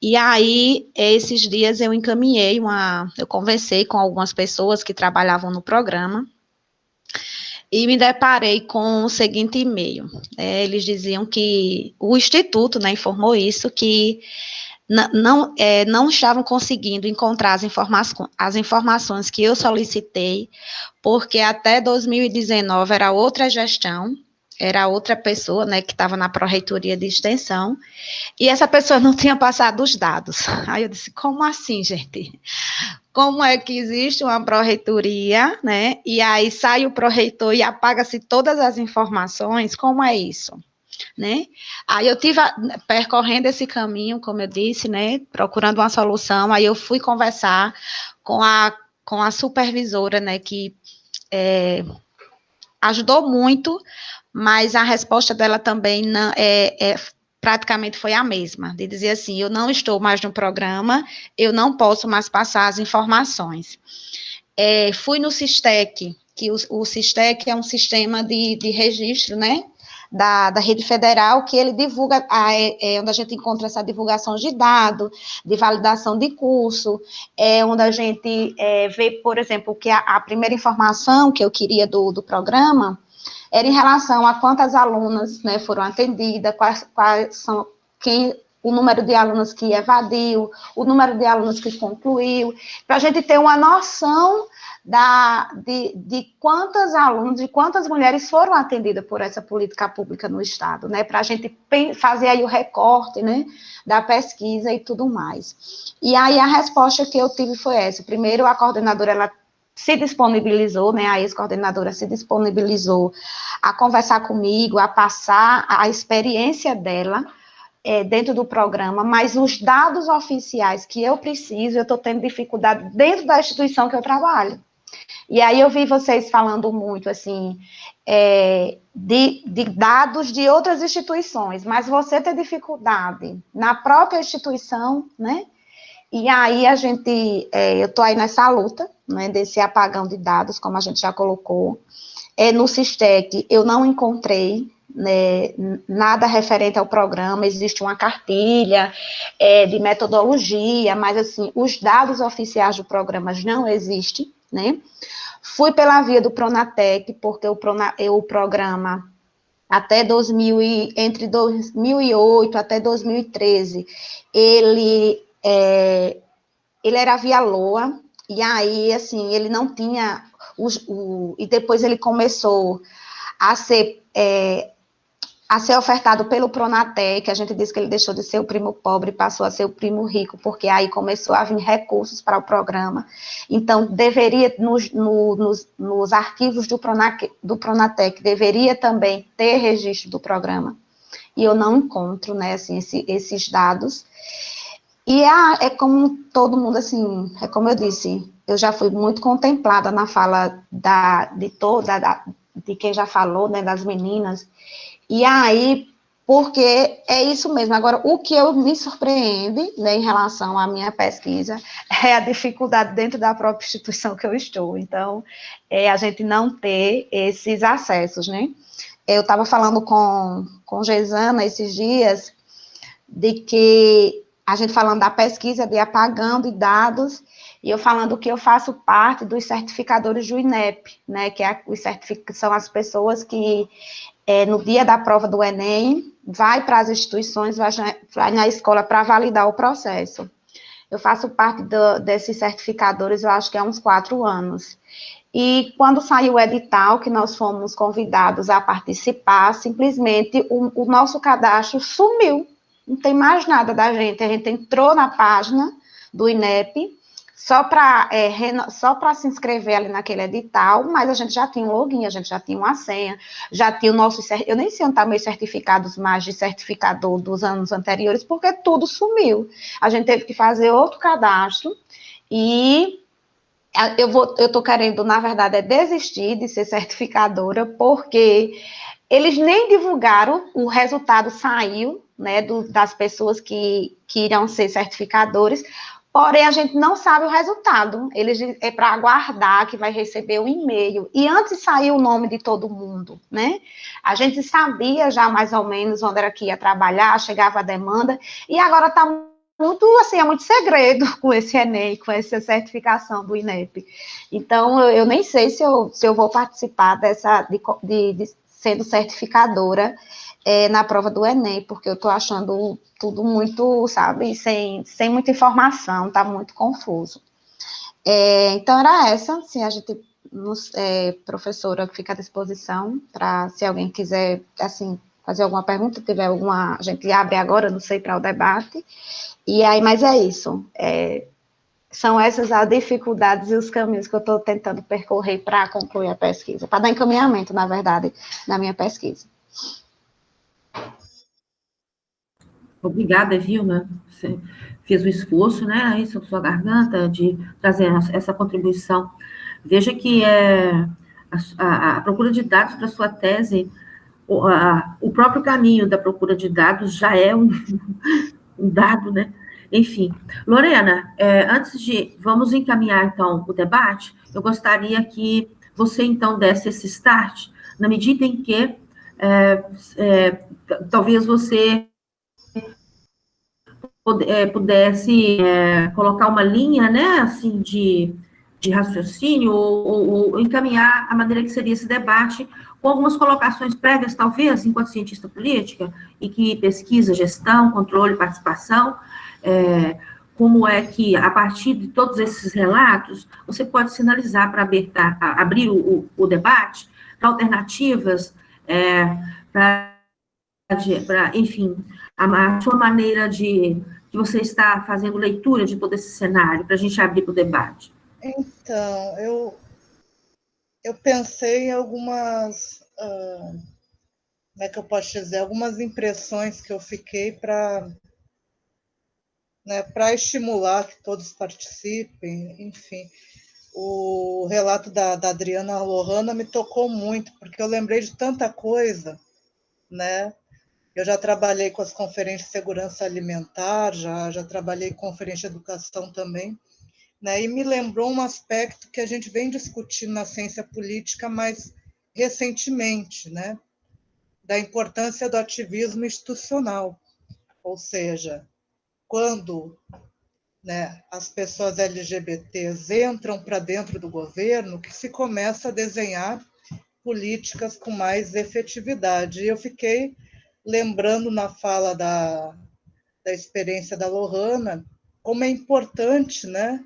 E aí, esses dias eu eu conversei com algumas pessoas que trabalhavam no programa, e me deparei com o seguinte e-mail. Eles diziam que o Instituto, né, informou isso, que não estavam conseguindo encontrar as informações que eu solicitei, porque até 2019 era outra gestão, era outra pessoa, né, que estava na Pró-Reitoria de Extensão, e essa pessoa não tinha passado os dados. Aí eu disse, como assim, gente? Como é que existe uma pró-reitoria, né, e aí sai o pró-reitor e apaga-se todas as informações? Como é isso? Né? Aí eu tive percorrendo esse caminho, como eu disse, né, procurando uma solução, aí eu fui conversar com a supervisora, né, que ajudou muito, mas a resposta dela também não, praticamente foi a mesma, de dizer assim, eu não estou mais no programa, eu não posso mais passar as informações. Fui no SISTEC, que o SISTEC é um sistema de registro, né, da rede federal, que ele divulga, onde a gente encontra essa divulgação de dados, de validação de curso, onde a gente vê, por exemplo, que a primeira informação que eu queria do programa era em relação a quantas alunas, né, foram atendidas, quais são, o número de alunos que evadiu, o número de alunos que concluiu, para a gente ter uma noção de quantos alunos, de quantas mulheres foram atendidas por essa política pública no Estado, né, para a gente fazer aí o recorte, né, da pesquisa e tudo mais. E aí a resposta que eu tive foi essa. Primeiro, a coordenadora, ela se disponibilizou, né, a ex-coordenadora se disponibilizou a conversar comigo, a passar a experiência dela dentro do programa, mas os dados oficiais que eu preciso, eu estou tendo dificuldade dentro da instituição que eu trabalho. E aí eu vi vocês falando muito, assim, de dados de outras instituições, mas você tem dificuldade na própria instituição, né? E aí eu estou aí nessa luta, né, desse apagão de dados, como a gente já colocou. No SISTEC, eu não encontrei, né, nada referente ao programa, existe uma cartilha de metodologia, mas, assim, os dados oficiais do programa não existem, né? Fui pela via do Pronatec, porque o programa, entre 2008 até 2013, ele era via LOA, e aí, assim, ele não tinha, e depois ele começou a ser ofertado pelo Pronatec, a gente disse que ele deixou de ser o primo pobre e passou a ser o primo rico, porque aí começou a vir recursos para o programa. Então, deveria, nos arquivos do Pronatec, deveria também ter registro do programa, e eu não encontro, né, assim, esses dados. E é como todo mundo, assim, é como eu disse, eu já fui muito contemplada na fala de quem já falou, né, das meninas, e aí, porque é isso mesmo. Agora, o que me surpreende, né, em relação à minha pesquisa, é a dificuldade dentro da própria instituição que eu estou. Então, a gente não ter esses acessos, né. Eu estava falando com Gesana esses dias, de que a gente falando da pesquisa, de apagão de dados, e eu falando que eu faço parte dos certificadores do INEP, né, que são as pessoas que, no dia da prova do Enem, vai para as instituições, vai na escola para validar o processo. Eu faço parte desses certificadores, eu acho que há uns 4 anos. E quando saiu o edital, que nós fomos convidados a participar, simplesmente o nosso cadastro sumiu. Não tem mais nada da gente. A gente entrou na página do INEP só para se inscrever ali naquele edital, mas a gente já tinha um login, a gente já tinha uma senha, já tinha o nosso... Eu nem sei onde estão meus certificados mais de certificador dos anos anteriores, porque tudo sumiu. A gente teve que fazer outro cadastro e... eu estou querendo, na verdade, desistir de ser certificadora, porque eles nem divulgaram, o resultado saiu, né, das pessoas que irão ser certificadores, porém a gente não sabe o resultado. É para aguardar que vai receber o e-mail. E antes saiu o nome de todo mundo, né? A gente sabia já mais ou menos onde era que ia trabalhar, chegava a demanda, e agora está muito, assim, é muito segredo com esse Enem, com essa certificação do INEP. Então, eu nem sei se eu vou participar de sendo certificadora na prova do Enem, porque eu estou achando tudo muito, sabe, sem muita informação, está muito confuso. Então, era essa, assim, a gente, professora, fica à disposição para, se alguém quiser, assim, fazer alguma pergunta, tiver alguma, a gente abre agora, não sei, para o debate. E aí, mas é isso, são essas as dificuldades e os caminhos que eu estou tentando percorrer para concluir a pesquisa, para dar encaminhamento, na verdade, na minha pesquisa. Obrigada, Vilma. Você fez o esforço, né, aí sobre sua garganta, de trazer essa contribuição. Veja que a procura de dados para sua tese, o próprio caminho da procura de dados já é um dado, né? Enfim, Lorena, vamos encaminhar, então, o debate. Eu gostaria que você, então, desse esse start, na medida em que talvez você pudesse colocar uma linha, né, assim, de raciocínio, ou encaminhar a maneira que seria esse debate, com algumas colocações prévias, talvez, enquanto cientista política, e que pesquisa, gestão, controle, participação, como é que, a partir de todos esses relatos, você pode sinalizar para abrir o debate, para alternativas, enfim, a sua maneira que você está fazendo leitura de todo esse cenário, para a gente abrir para o debate. Então, eu pensei em algumas, como é que eu posso dizer, algumas impressões que eu fiquei para estimular que todos participem, enfim. O relato da Adriana Lohana me tocou muito, porque eu lembrei de tanta coisa, né? Eu já trabalhei com as conferências de segurança alimentar, já trabalhei com conferência de educação também, né? E me lembrou um aspecto que a gente vem discutindo na ciência política mais recentemente, né? Da importância do ativismo institucional, ou seja, quando, né, as pessoas LGBTs entram para dentro do governo, que se começa a desenhar políticas com mais efetividade. E eu fiquei lembrando na fala da experiência da Lohana, como é importante, né,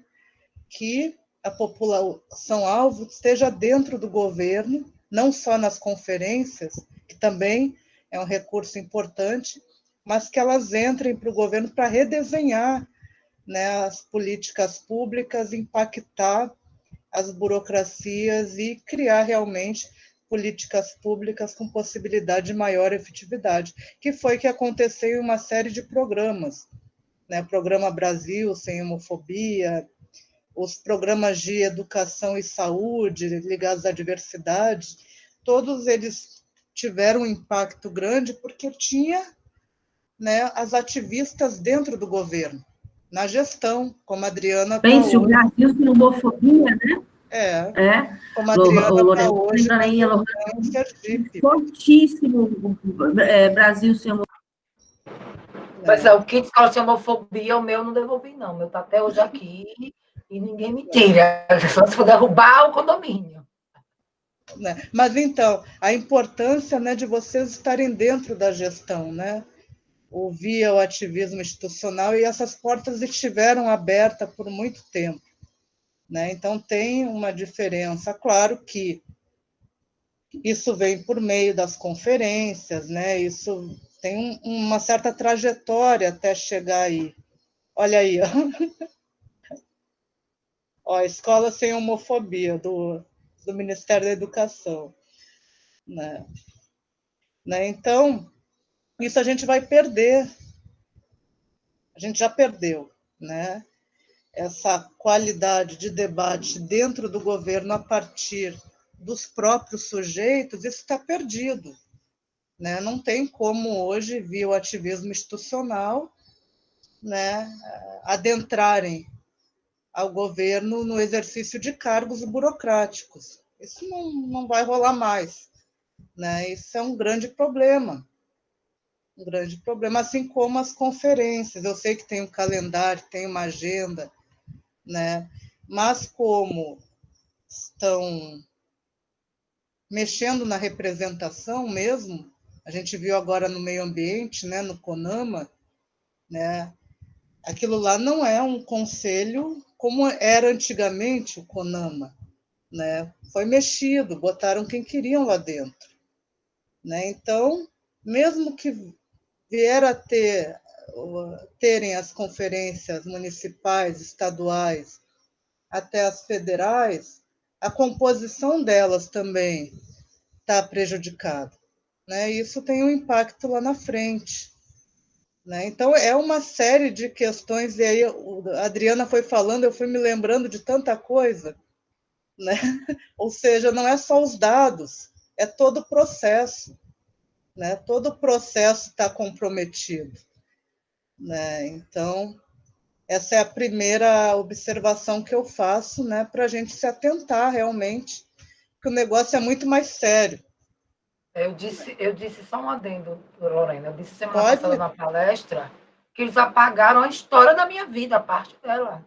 que a população-alvo esteja dentro do governo, não só nas conferências, que também é um recurso importante, mas que elas entrem para o governo para redesenhar, né, as políticas públicas, impactar as burocracias e criar realmente políticas públicas com possibilidade de maior efetividade, que foi que aconteceu em uma série de programas, né? Programa Brasil Sem Homofobia, os programas de educação e saúde ligados à diversidade, todos eles tiveram um impacto grande porque tinha, né, as ativistas dentro do governo, na gestão, como a Adriana está hoje. Pense, o Brasil sem homofobia, né? Como a Adriana está hoje na Sergipe. Fortíssimo Brasil sem homofobia. Mas o kit escola sem homofobia, o meu não devolvi, não. O meu está até hoje aqui e ninguém me tira. Só se for derrubar o condomínio. Né? Mas, então, a importância, né, de vocês estarem dentro da gestão, né? Ouvir o ativismo institucional, e essas portas estiveram abertas por muito tempo, né? Então, tem uma diferença. Claro que isso vem por meio das conferências, né? Isso tem uma certa trajetória até chegar aí. Olha aí, ó. Ó, Escola Sem Homofobia, do Ministério da Educação. Né? Então, isso a gente vai perder. A gente já perdeu, né? Essa qualidade de debate dentro do governo a partir dos próprios sujeitos, isso está perdido. Né? Não tem como hoje, via o ativismo institucional, né, adentrarem ao governo no exercício de cargos burocráticos. Isso não vai rolar mais. Né? Isso é um grande problema. Um grande problema, assim como as conferências. Eu sei que tem um calendário, tem uma agenda, né? Mas como estão mexendo na representação mesmo, a gente viu agora no meio ambiente, né, no CONAMA, né, aquilo lá não é um conselho como era antigamente o CONAMA, né, foi mexido, botaram quem queriam lá dentro. Né, então, mesmo que vier a terem as conferências municipais, estaduais, até as federais, a composição delas também está prejudicada. Né? Isso tem um impacto lá na frente. Né? Então, é uma série de questões, e aí a Adriana foi falando, eu fui me lembrando de tanta coisa, né? Ou seja, não é só os dados, é todo o processo, né? Todo o processo está comprometido, né? Então, essa é a primeira observação que eu faço, né, para a gente se atentar realmente, que o negócio é muito mais sério. Eu disse só um adendo, Lorena. Eu disse semana Pode? passada na palestra que eles apagaram a história da minha vida, a parte dela.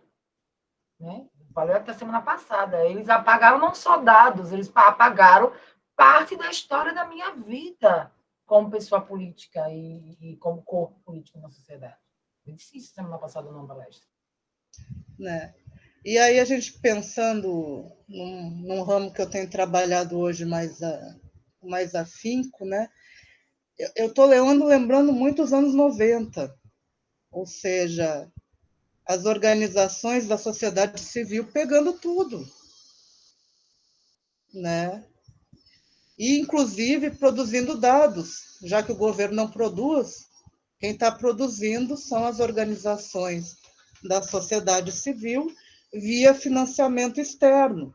Né? Falei até semana passada. Eles apagaram não só dados, eles apagaram parte da história da minha vida como pessoa política e como corpo político na sociedade. Eu disse isso semana passada numa palestra. Né? E aí a gente pensando num ramo que eu tenho trabalhado hoje mais afinco, né? Eu estou lembrando muito os anos 90, ou seja, as organizações da sociedade civil pegando tudo, né? E, inclusive, produzindo dados, já que o governo não produz, quem está produzindo são as organizações da sociedade civil via financiamento externo.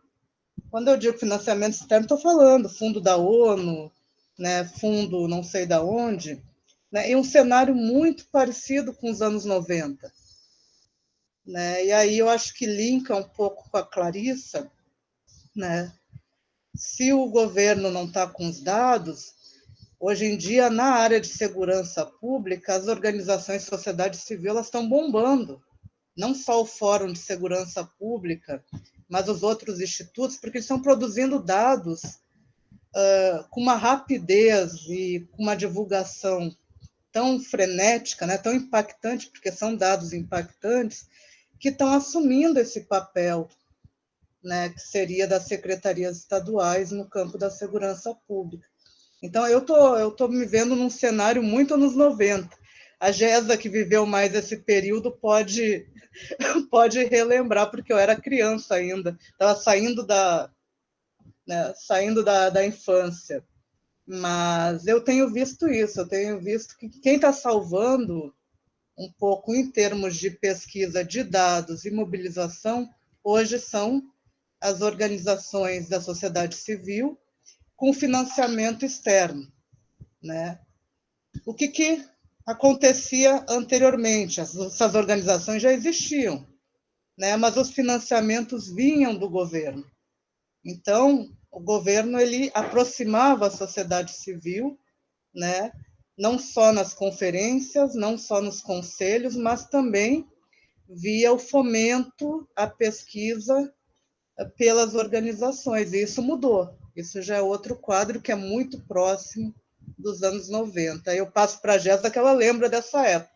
Quando eu digo financiamento externo, estou falando fundo da ONU, né, fundo não sei da onde, né, e um cenário muito parecido com os anos 90. Né? E aí eu acho que linka um pouco com a Clarissa, né? Se o governo não está com os dados, hoje em dia, na área de segurança pública, as organizações de sociedade civil elas estão bombando, não só o Fórum de Segurança Pública, mas os outros institutos, porque eles estão produzindo dados com uma rapidez e com uma divulgação tão frenética, né, tão impactante, porque são dados impactantes, que estão assumindo esse papel, né, que seria das secretarias estaduais no campo da segurança pública. Então, eu tô me vendo num cenário muito anos 90. A Gesa, que viveu mais esse período, pode relembrar, porque eu era criança ainda, estava saindo da infância. Mas eu tenho visto isso, eu tenho visto que quem está salvando um pouco em termos de pesquisa de dados e mobilização, hoje são as organizações da sociedade civil com financiamento externo, né? O que acontecia anteriormente? Essas organizações já existiam, né? Mas os financiamentos vinham do governo. Então, o governo ele aproximava a sociedade civil, né? Não só nas conferências, não só nos conselhos, mas também via o fomento à pesquisa pelas organizações, e isso mudou. Isso já é outro quadro que é muito próximo dos anos 90. Eu passo para a Jéssica, que ela lembra dessa época.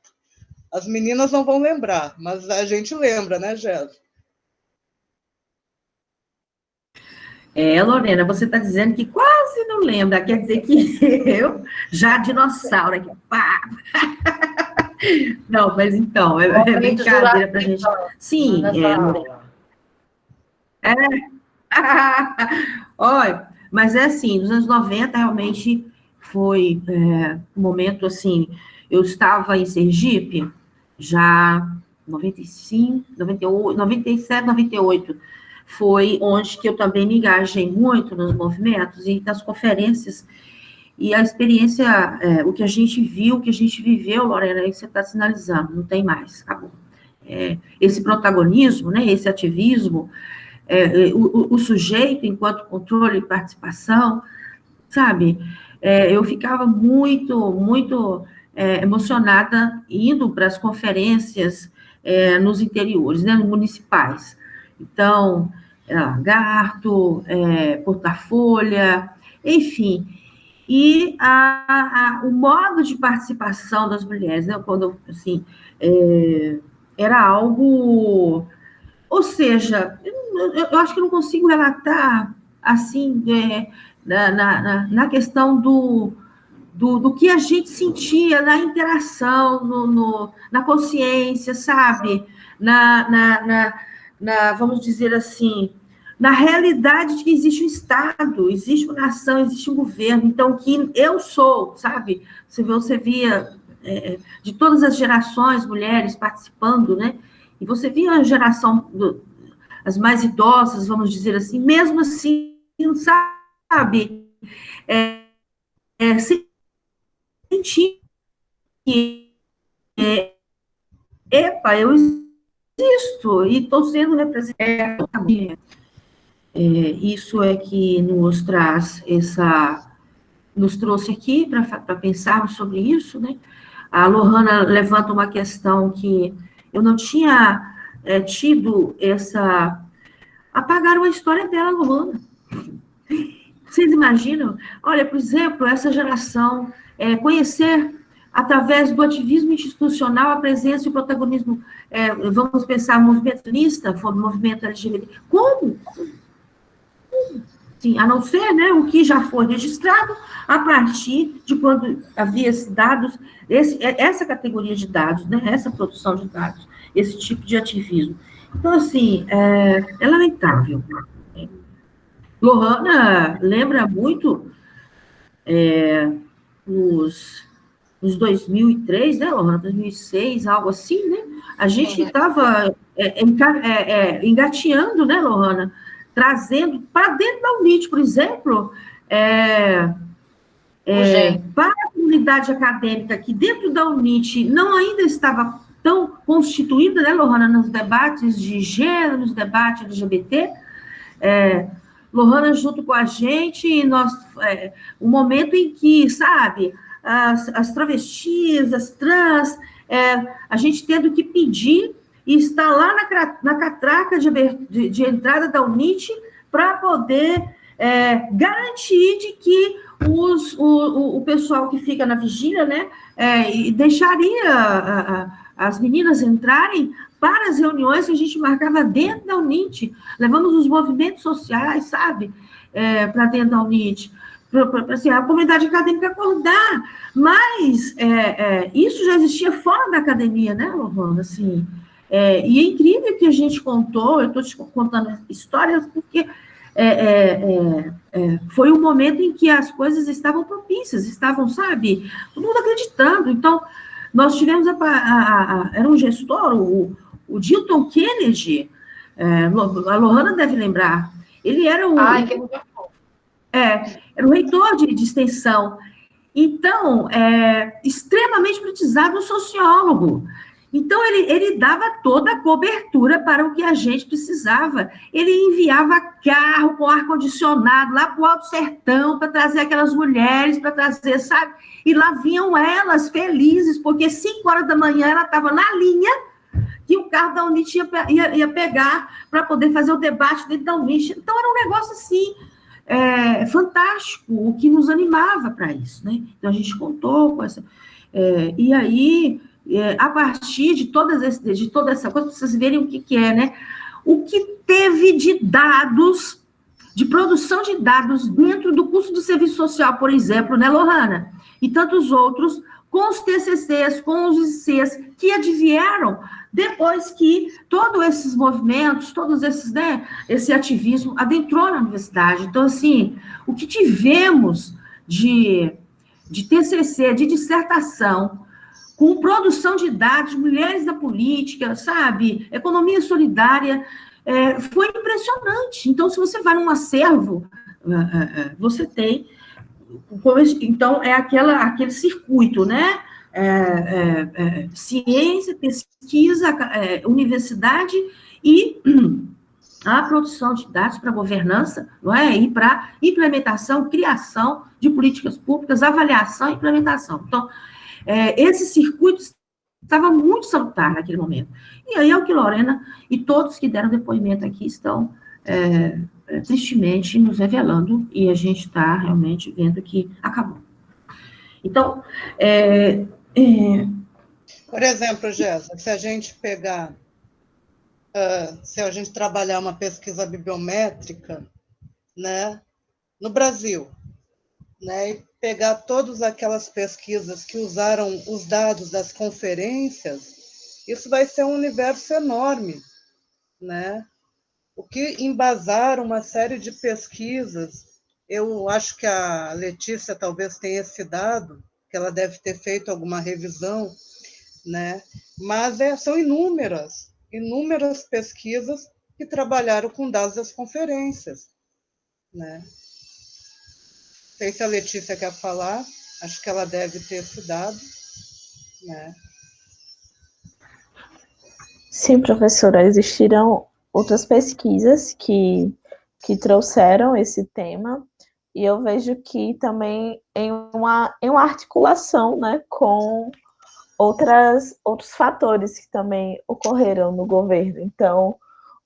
As meninas não vão lembrar, mas a gente lembra, né, Jéssica? Lorena, você está dizendo que quase não lembra, quer dizer que eu, já dinossauro aqui, pá! Não, mas então, é brincadeira para a gente. Sim, Lorena. Olha, mas é assim, nos anos 90, realmente foi um momento assim, eu estava em Sergipe, já 95, 98, 97, 98, foi onde que eu também me engajei muito nos movimentos e nas conferências, e a experiência, o que a gente viu, o que a gente viveu, Lorena, aí você está sinalizando, não tem mais, acabou. Esse protagonismo, né, esse ativismo, o sujeito enquanto controle e participação, sabe, eu ficava muito emocionada indo para as conferências nos interiores, né, municipais. Então, Lagarto, Porta-Folha, enfim. E o modo de participação das mulheres, né, quando, assim, era algo... Ou seja, eu acho que eu não consigo relatar, assim, na questão do que a gente sentia na interação, na consciência, sabe? Vamos dizer assim, na realidade de que existe um Estado, existe uma nação, existe um governo, então que eu sou, sabe? Você via de todas as gerações, mulheres participando, né? E você via a geração as mais idosas, vamos dizer assim, mesmo assim, sabe, sentir que, epa, eu existo e estou sendo representada. Isso é que nos traz nos trouxe aqui para pensarmos sobre isso, né? A Lohana levanta uma questão que eu não tinha tido apagaram a história dela, Lohana. Vocês imaginam? Olha, por exemplo, essa geração conhecer através do ativismo institucional a presença e o protagonismo, vamos pensar, movimento feminista, movimento LGBT. Como? Sim, a não ser, né, o que já foi registrado a partir de quando havia esses dados, essa categoria de dados, né, essa produção de dados, esse tipo de ativismo. Então, assim, é lamentável. Lohana lembra muito nos 2003, né, Lohana, 2006, algo assim, né? A gente estava engateando, né, Lohana? Trazendo para dentro da UNIT, por exemplo, para a comunidade acadêmica que dentro da UNIT não ainda estava tão constituída, né, Lohana, nos debates de gênero, nos debates LGBT, Lohana junto com a gente, o momento em que, sabe, as travestis, as trans, a gente tendo que pedir e está lá na catraca de entrada da UNIT para poder garantir de que o pessoal que fica na vigília, né, deixaria as meninas entrarem para as reuniões que a gente marcava dentro da UNIT. Levamos os movimentos sociais, sabe, para dentro da UNIT, para assim, a comunidade acadêmica acordar, mas isso já existia fora da academia, né, Lohana, assim. E é incrível que a gente contou, eu estou te contando histórias, porque foi um momento em que as coisas estavam propícias, estavam, sabe, todo mundo acreditando. Então, nós tivemos era um gestor, o Dilton Kennedy, a Lohana deve lembrar, ele era era o reitor de extensão. Então, extremamente politizado, um sociólogo. Então, ele dava toda a cobertura para o que a gente precisava. Ele enviava carro com ar-condicionado lá para o Alto Sertão para trazer aquelas mulheres, para trazer, sabe? E lá vinham elas felizes, porque 5 horas da manhã ela estava na linha que o carro da UNIT ia pegar para poder fazer o debate dentro da UNIT. Então, era um negócio assim, fantástico, o que nos animava para isso, né? Então, a gente contou com essa... e aí... a partir de toda essa coisa, para vocês verem o que é, né? O que teve de dados, de produção de dados dentro do curso de serviço social, por exemplo, né, Lohana? E tantos outros, com os TCCs, com os ICs, que advieram depois que todos esses movimentos, todos esses, né, esse ativismo adentrou na universidade. Então, assim, o que tivemos de TCC, de dissertação, com produção de dados, mulheres da política, sabe, economia solidária, foi impressionante. Então, se você vai num acervo, você tem, então, aquele circuito, né, ciência, pesquisa, universidade e a produção de dados para governança, não é? E para implementação, criação de políticas públicas, avaliação e implementação. Então, esse circuito estava muito salutar naquele momento. E aí é o que Lorena e todos que deram depoimento aqui estão tristemente nos revelando, e a gente está realmente vendo que acabou. Então, por exemplo, Jéssica, se a gente pegar, se a gente trabalhar uma pesquisa bibliométrica, né, no Brasil, né, e pegar todas aquelas pesquisas que usaram os dados das conferências, isso vai ser um universo enorme, né? O que embasaram uma série de pesquisas, eu acho que a Letícia talvez tenha esse dado, que ela deve ter feito alguma revisão, né? Mas são inúmeras pesquisas que trabalharam com dados das conferências, né? Não sei se a Letícia quer falar, acho que ela deve ter esse dado, né? Sim, professora, existiram outras pesquisas que trouxeram esse tema, e eu vejo que também em uma articulação, né, com outros fatores que também ocorreram no governo. Então,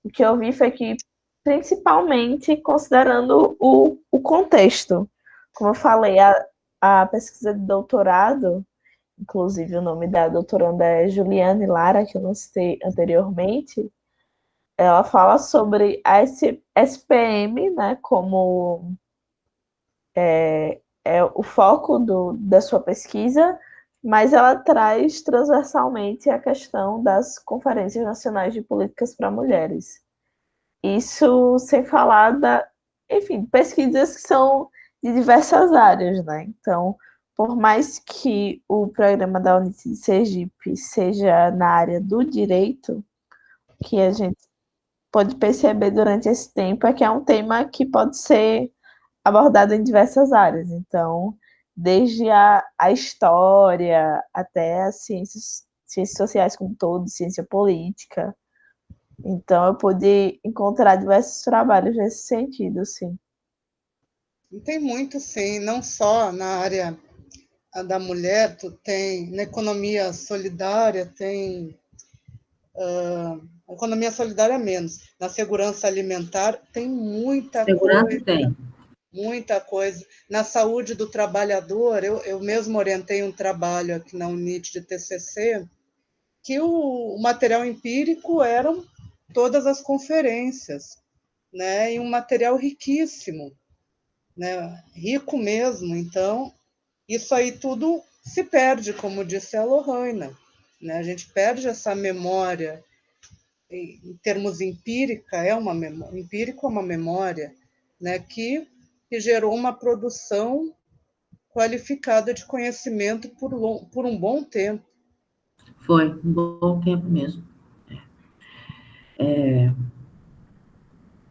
o que eu vi foi que, principalmente considerando o contexto, como eu falei, a pesquisa de doutorado, inclusive o nome da doutoranda é Juliane Lara, que eu não citei anteriormente, ela fala sobre a SPM, né, como é o foco da sua pesquisa, mas ela traz transversalmente a questão das conferências nacionais de políticas para mulheres. Isso sem falar enfim, pesquisas que são de diversas áreas, né? Então, por mais que o programa da Unicef de Sergipe seja na área do direito, que a gente pode perceber durante esse tempo é que é um tema que pode ser abordado em diversas áreas. Então, desde a história até as ciências sociais como um todo, ciência política. Então, eu pude encontrar diversos trabalhos nesse sentido, sim. E tem muito, sim, não só na área da mulher, tu tem na economia solidária, tem economia solidária menos, na segurança alimentar tem muita Segurança coisa, tem. muita coisa. Na saúde do trabalhador, eu mesmo orientei um trabalho aqui na UNIT de TCC, que o material empírico eram todas as conferências, né? E um material riquíssimo, né? Rico mesmo. Então, isso aí tudo se perde, como disse a Lohana, né? A gente perde essa memória. Em termos empírico é uma memória, né? que gerou uma produção qualificada de conhecimento por um bom tempo. Foi um bom tempo mesmo.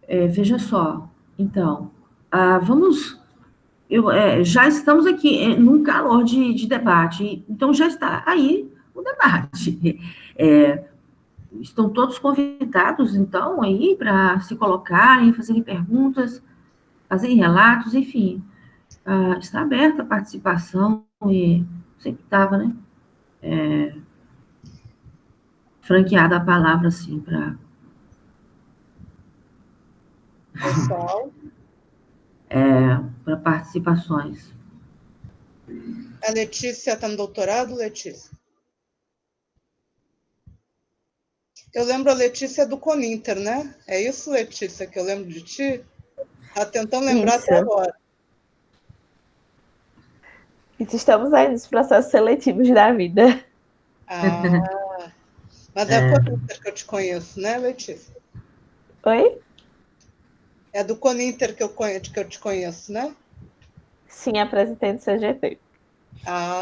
Veja só, então, já estamos aqui num calor de debate, então já está aí o debate. Estão todos convidados, então, aí para se colocarem, fazerem perguntas, fazerem relatos, enfim. Está aberta a participação, e sempre estava, né? Franqueada a palavra, assim, para Pessoal, participações. a Letícia está no doutorado, Letícia? Eu lembro a Letícia do Coninter, né? É isso, Letícia, que eu lembro de ti? Está tentando lembrar Isso. até agora. Estamos aí nos processos seletivos da vida. Mas é a Coninter que eu te conheço, né, Letícia? Oi? É do Coninter que eu te conheço, né? Sim, apresentei do CGT.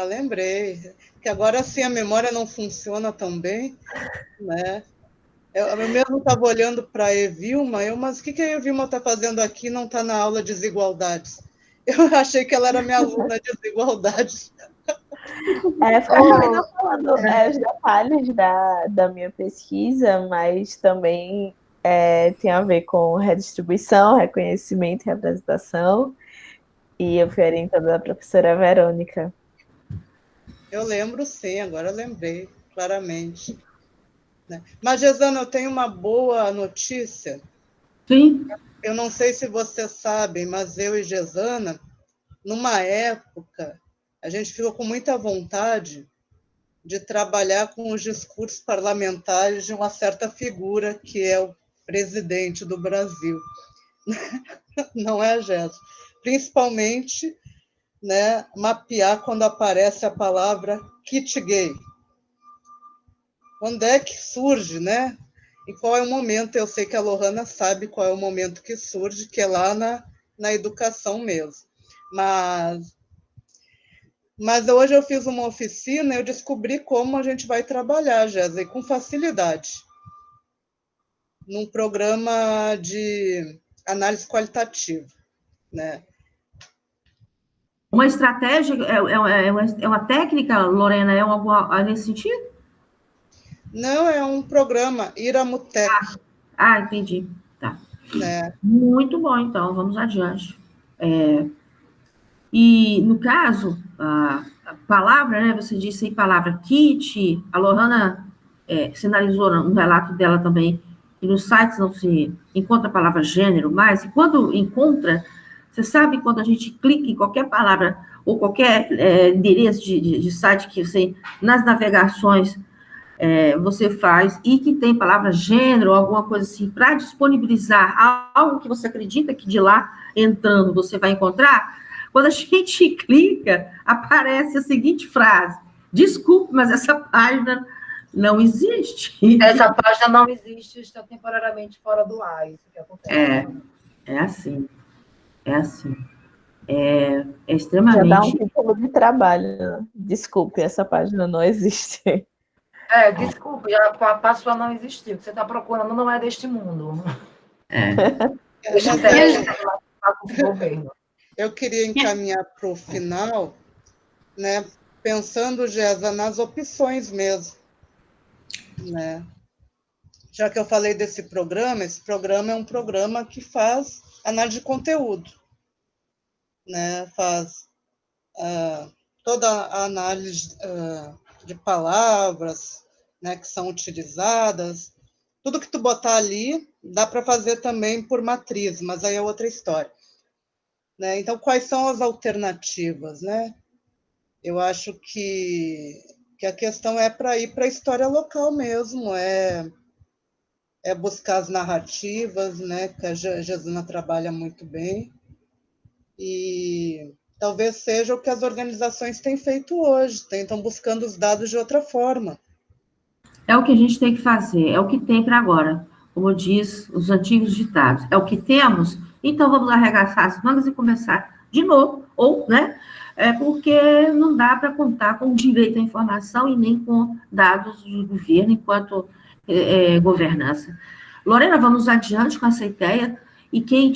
Lembrei. Que agora sim a memória não funciona tão bem, né? Eu mesmo estava olhando para a Evilma, mas o que a Evilma está fazendo aqui? Não está na aula de desigualdades. Eu achei que ela era minha aluna de desigualdades. Acabei não falando os detalhes da minha pesquisa, mas também tem a ver com redistribuição, reconhecimento e representação. E eu fui orientada da professora Verônica. Eu lembro, sim, agora eu lembrei, claramente. Né? Mas, Gesana, eu tenho uma boa notícia. Sim. Eu não sei se vocês sabem, mas eu e Gesana, numa época, a gente ficou com muita vontade de trabalhar com os discursos parlamentares de uma certa figura, que é o presidente do Brasil. Não é, Jéssica? Principalmente, né, mapear quando aparece a palavra kit gay. Quando é que surge, né? E qual é o momento? Eu sei que a Lohana sabe qual é o momento que surge, que é lá na educação mesmo. Mas hoje eu fiz uma oficina e eu descobri como a gente vai trabalhar, Jéssica, com facilidade. num programa de análise qualitativa, né? Uma estratégia, é uma técnica, Lorena, é alguma nesse sentido? Não, é um programa, Iramutec. Entendi. Tá. Né? Muito bom, então, vamos adiante. E, no caso, a palavra, né, você disse aí palavra kit, a Lohana sinalizou no relato dela também, que nos sites não se encontra a palavra gênero mais, e quando encontra, você sabe quando a gente clica em qualquer palavra, ou qualquer endereço de site que você, nas navegações, você faz, e que tem palavra gênero, alguma coisa assim, para disponibilizar algo que você acredita que de lá, entrando, você vai encontrar, quando a gente clica, aparece a seguinte frase: desculpe, mas essa página não existe. Essa página não existe, está temporariamente fora do ar, isso que acontece. É assim. É extremamente... Já dá um título de trabalho. Desculpe, essa página não existe. Desculpe, a página não existiu. O que você está procurando não é deste mundo. Deixa eu governo. Eu queria encaminhar para o final, né, pensando, Gesa, nas opções mesmo. Né? Já que eu falei desse programa, esse programa é um programa que faz análise de conteúdo. Né? Faz toda a análise de palavras, né, que são utilizadas. Tudo que tu botar ali, dá para fazer também por matriz, mas aí é outra história. Né? Então, quais são as alternativas? Né? Eu acho que a questão é para ir para a história local mesmo, é buscar as narrativas, né, que a Gesuna trabalha muito bem, e talvez seja o que as organizações têm feito hoje, estão buscando os dados de outra forma. É o que a gente tem que fazer, é o que tem para agora, como diz os antigos ditados, é o que temos, então vamos arregaçar as mangas e começar de novo, ou, né, porque não dá para contar com o direito à informação e nem com dados do governo enquanto governança. Lorena, vamos adiante com essa ideia, e quem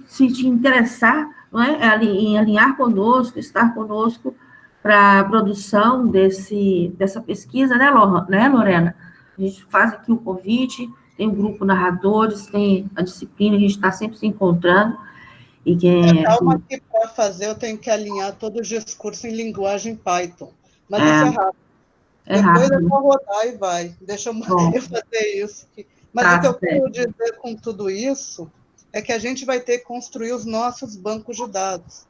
se te interessar, não é, em alinhar conosco, estar conosco para a produção dessa pesquisa, né, Lorena? A gente faz aqui o convite, tem um grupo narradores, tem a disciplina, a gente está sempre se encontrando. E calma que para fazer eu tenho que alinhar todo o discurso em linguagem Python. Mas isso é rápido. Depois eu vou rodar e vai. Deixa eu fazer isso. Mas o que eu quero dizer com tudo isso é que a gente vai ter que construir os nossos bancos de dados.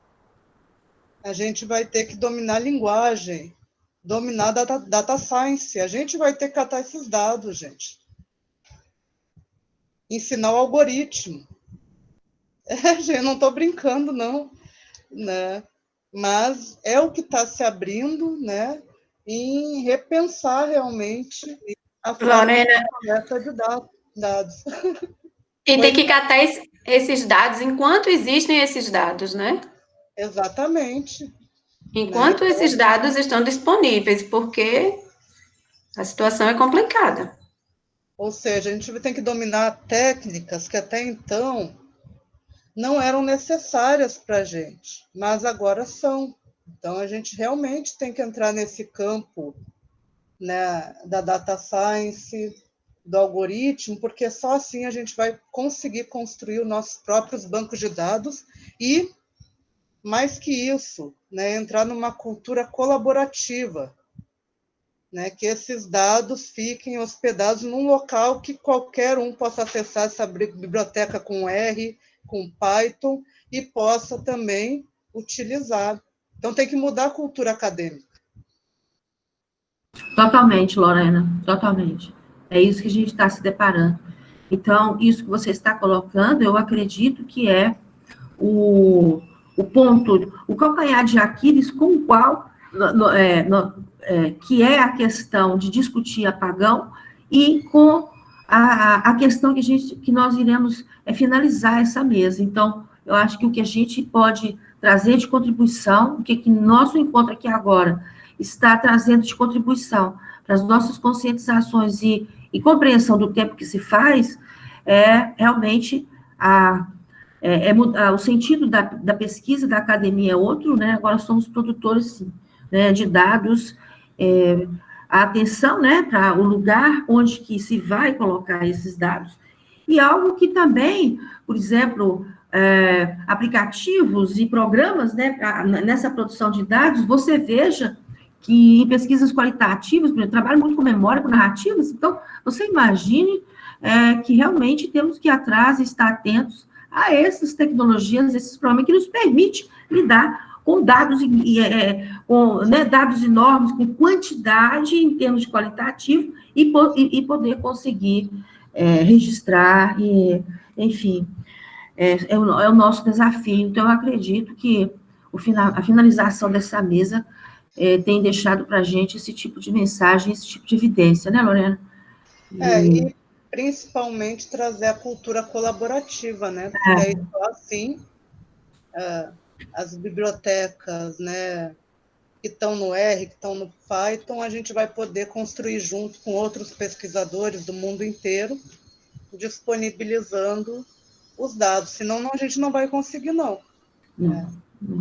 A gente vai ter que dominar a linguagem, dominar a data science. A gente vai ter que catar esses dados, gente. Ensinar o algoritmo. Gente, não estou brincando, não. Né? Mas é o que está se abrindo, né? Em repensar realmente a forma de dados. E tem que catar esses dados enquanto existem esses dados, né? Exatamente. Enquanto esses dados estão disponíveis, porque a situação é complicada. Ou seja, a gente tem que dominar técnicas que até então não eram necessárias para a gente, mas agora são. Então, a gente realmente tem que entrar nesse campo, né, da data science, do algoritmo, porque só assim a gente vai conseguir construir os nossos próprios bancos de dados e, mais que isso, né, entrar numa cultura colaborativa, né, que esses dados fiquem hospedados num local que qualquer um possa acessar essa biblioteca com R, com Python, e possa também utilizar. Então, tem que mudar a cultura acadêmica. Totalmente, Lorena, totalmente. É isso que a gente está se deparando. Então, isso que você está colocando, eu acredito que é o ponto, o calcanhar de Aquiles com o qual, que é a questão de discutir apagão, e com a questão que nós iremos finalizar essa mesa. Então, eu acho que o que a gente pode trazer de contribuição, o que nosso encontro aqui agora está trazendo de contribuição para as nossas conscientizações e e compreensão do tempo que se faz, realmente o sentido da pesquisa, da academia é outro, né? Agora somos produtores, sim, né, de dados, a atenção, né, para o lugar onde que se vai colocar esses dados, e algo que também, por exemplo, aplicativos e programas, né, nessa produção de dados, você veja que em pesquisas qualitativas, por exemplo, trabalho muito com memória, com narrativas, então, você imagine que realmente temos que ir atrás e estar atentos a essas tecnologias, esses programas que nos permitem lidar com dados, dados enormes, com quantidade em termos de qualitativo, e poder conseguir registrar, enfim, é o nosso desafio. Então, eu acredito que a finalização dessa mesa tem deixado para a gente esse tipo de mensagem, esse tipo de evidência, né, Lorena? E principalmente trazer a cultura colaborativa, né? Porque aí só assim as bibliotecas, né, que estão no R, que estão no Python, a gente vai poder construir junto com outros pesquisadores do mundo inteiro, disponibilizando os dados. Senão a gente não vai conseguir, não.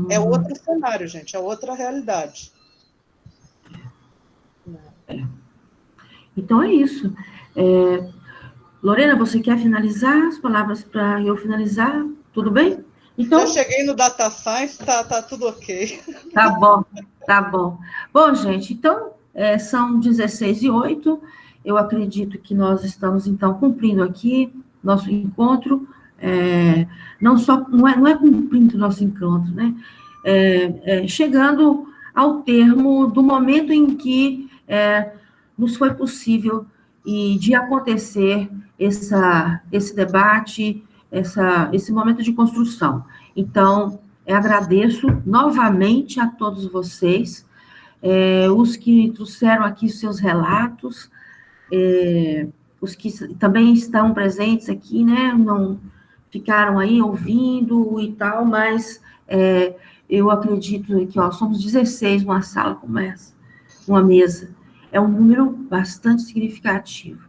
É outro cenário, gente, é outra realidade. Então, é isso. Lorena, você quer finalizar as palavras para eu finalizar? Tudo bem? Então, já cheguei no Data Science, tá tudo ok. Tá bom, tá bom. Bom, gente, então, são 16h08, eu acredito que nós estamos, então, cumprindo aqui nosso encontro, não é cumprindo nosso encontro, né? Chegando ao termo do momento em que nos foi possível de acontecer esse debate, esse momento de construção. Então, eu agradeço novamente a todos vocês, os que trouxeram aqui seus relatos, os que também estão presentes aqui, né, não ficaram aí ouvindo e tal, mas eu acredito que, somos 16 numa sala como essa, uma mesa, é um número bastante significativo,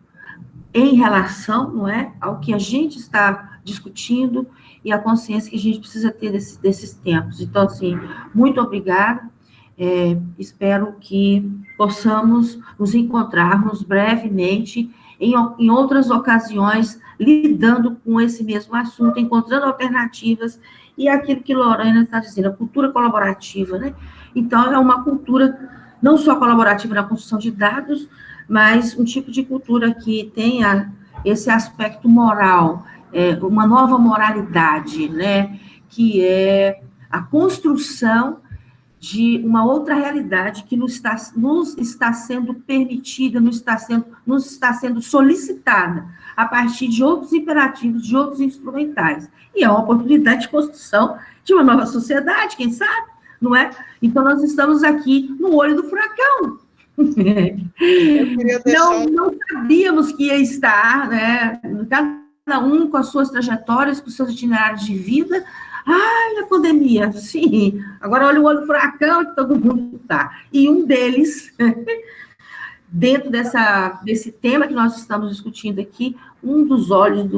em relação, não é, ao que a gente está discutindo e a consciência que a gente precisa ter desses tempos. Então, assim, muito obrigada, espero que possamos nos encontrarmos brevemente em outras ocasiões, lidando com esse mesmo assunto, encontrando alternativas, e aquilo que Lorena está dizendo, a cultura colaborativa, né? Então, é uma cultura não só colaborativa na construção de dados, mas um tipo de cultura que tenha esse aspecto moral, uma nova moralidade, né, que é a construção de uma outra realidade que nos está sendo permitida, nos está sendo solicitada a partir de outros imperativos, de outros instrumentais. E é uma oportunidade de construção de uma nova sociedade, quem sabe, não é? Então, nós estamos aqui no olho do furacão. Não sabíamos que ia estar, né, cada um com as suas trajetórias, com os seus itinerários de vida. Ai, a pandemia, sim, agora olha o olho do furacão que todo mundo está. E um deles, dentro desse tema que nós estamos discutindo aqui, um dos olhos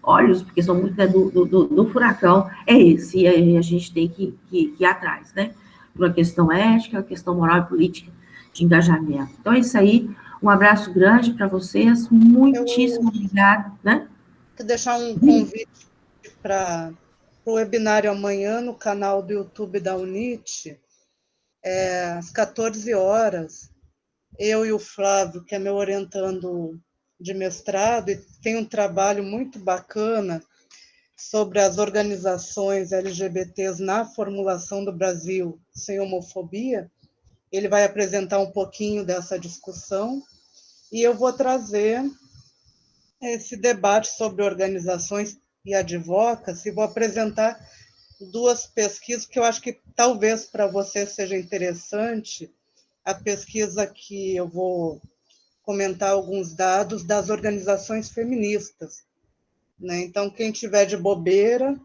olhos, porque são muito, né, do furacão, é esse, e a gente tem que ir atrás, né, por uma questão ética, uma questão moral e política, de engajamento. Então, é isso aí, um abraço grande para vocês, muitíssimo obrigada, né? Vou deixar um convite para o webinário amanhã no canal do YouTube da UNIT, às 14 horas, eu e o Flávio, que é meu orientando de mestrado, e tem um trabalho muito bacana sobre as organizações LGBTs na formulação do Brasil sem homofobia. Ele vai apresentar um pouquinho dessa discussão, e eu vou trazer esse debate sobre organizações e advocacy, vou apresentar duas pesquisas que eu acho que talvez para você seja interessante, a pesquisa que eu vou comentar alguns dados das organizações feministas, né? Então, quem tiver de bobeira,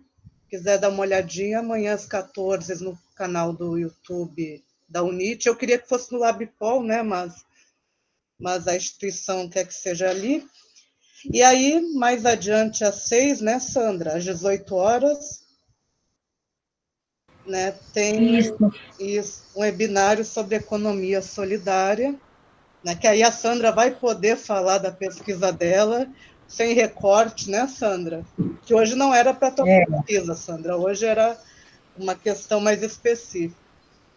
quiser dar uma olhadinha, amanhã às 14 no canal do YouTube da UNIT. Eu queria que fosse no LabPol, né? Mas mas a instituição quer que seja ali. E aí, mais adiante, às 6, né, Sandra? Às 18 horas, né, tem um webinário sobre economia solidária, né, que aí a Sandra vai poder falar da pesquisa dela, sem recorte, né, Sandra? Que hoje não era para a tua pesquisa, Sandra, hoje era uma questão mais específica.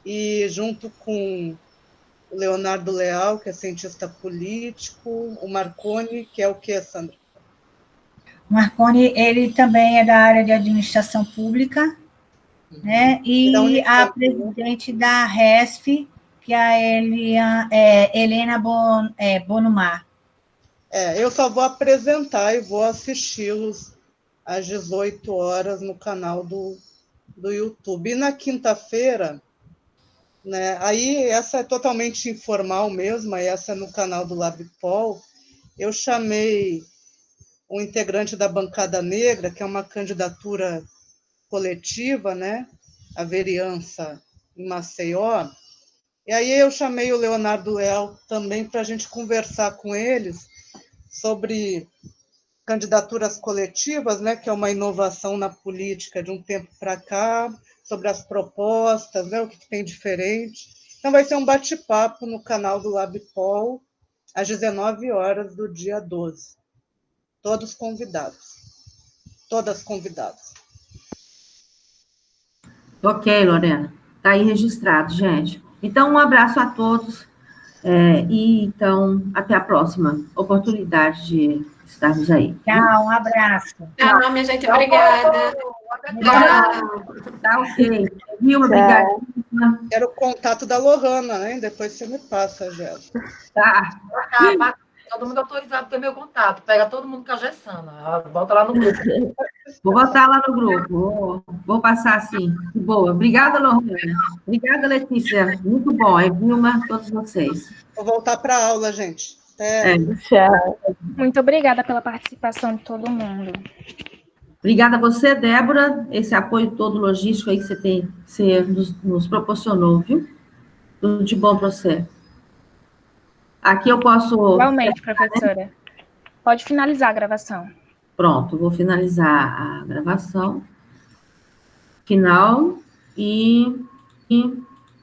E junto com o Leonardo Leal, que é cientista político, o Marconi, que é o quê, Sandra? O Marconi, ele também é da área de administração pública, né? E a presidente da RESF, que é a Helena Bonumar. Eu só vou apresentar e vou assisti-los às 18 horas no canal do YouTube. E na quinta-feira, né, aí essa é totalmente informal mesmo, aí essa é no canal do LabPol, eu chamei um integrante da Bancada Negra, que é uma candidatura coletiva, né, a vereança em Maceió, e aí eu chamei o Leonardo Leal também para a gente conversar com eles sobre candidaturas coletivas, né, que é uma inovação na política de um tempo para cá, sobre as propostas, né, o que tem diferente. Então, vai ser um bate-papo no canal do LabPol, às 19 horas do dia 12. Todos convidados. Todas convidadas. Ok, Lorena. Está aí registrado, gente. Então, um abraço a todos. E, então, até a próxima oportunidade de estarmos aí. Tchau, um abraço. Tchau, minha gente, obrigada. Tá ok. Vilma, obrigada. Quero o contato da Lohana, né? Depois você me passa, Jéssica. Tá. Todo mundo autorizado ter meu contato. Pega todo mundo com a Gessana. Bota lá no grupo. Vou botar lá no grupo. Vou passar assim. Boa. Obrigada, Lohana. Obrigada, Letícia. Muito bom. Vilma, todos vocês. Vou voltar para a aula, gente. Tchau. Muito obrigada pela participação de todo mundo. Obrigada a você, Débora, esse apoio todo logístico aí que você nos proporcionou, viu? Tudo de bom para você. Aqui eu posso... Igualmente, professora. Pode finalizar a gravação. Pronto, vou finalizar a gravação. Final e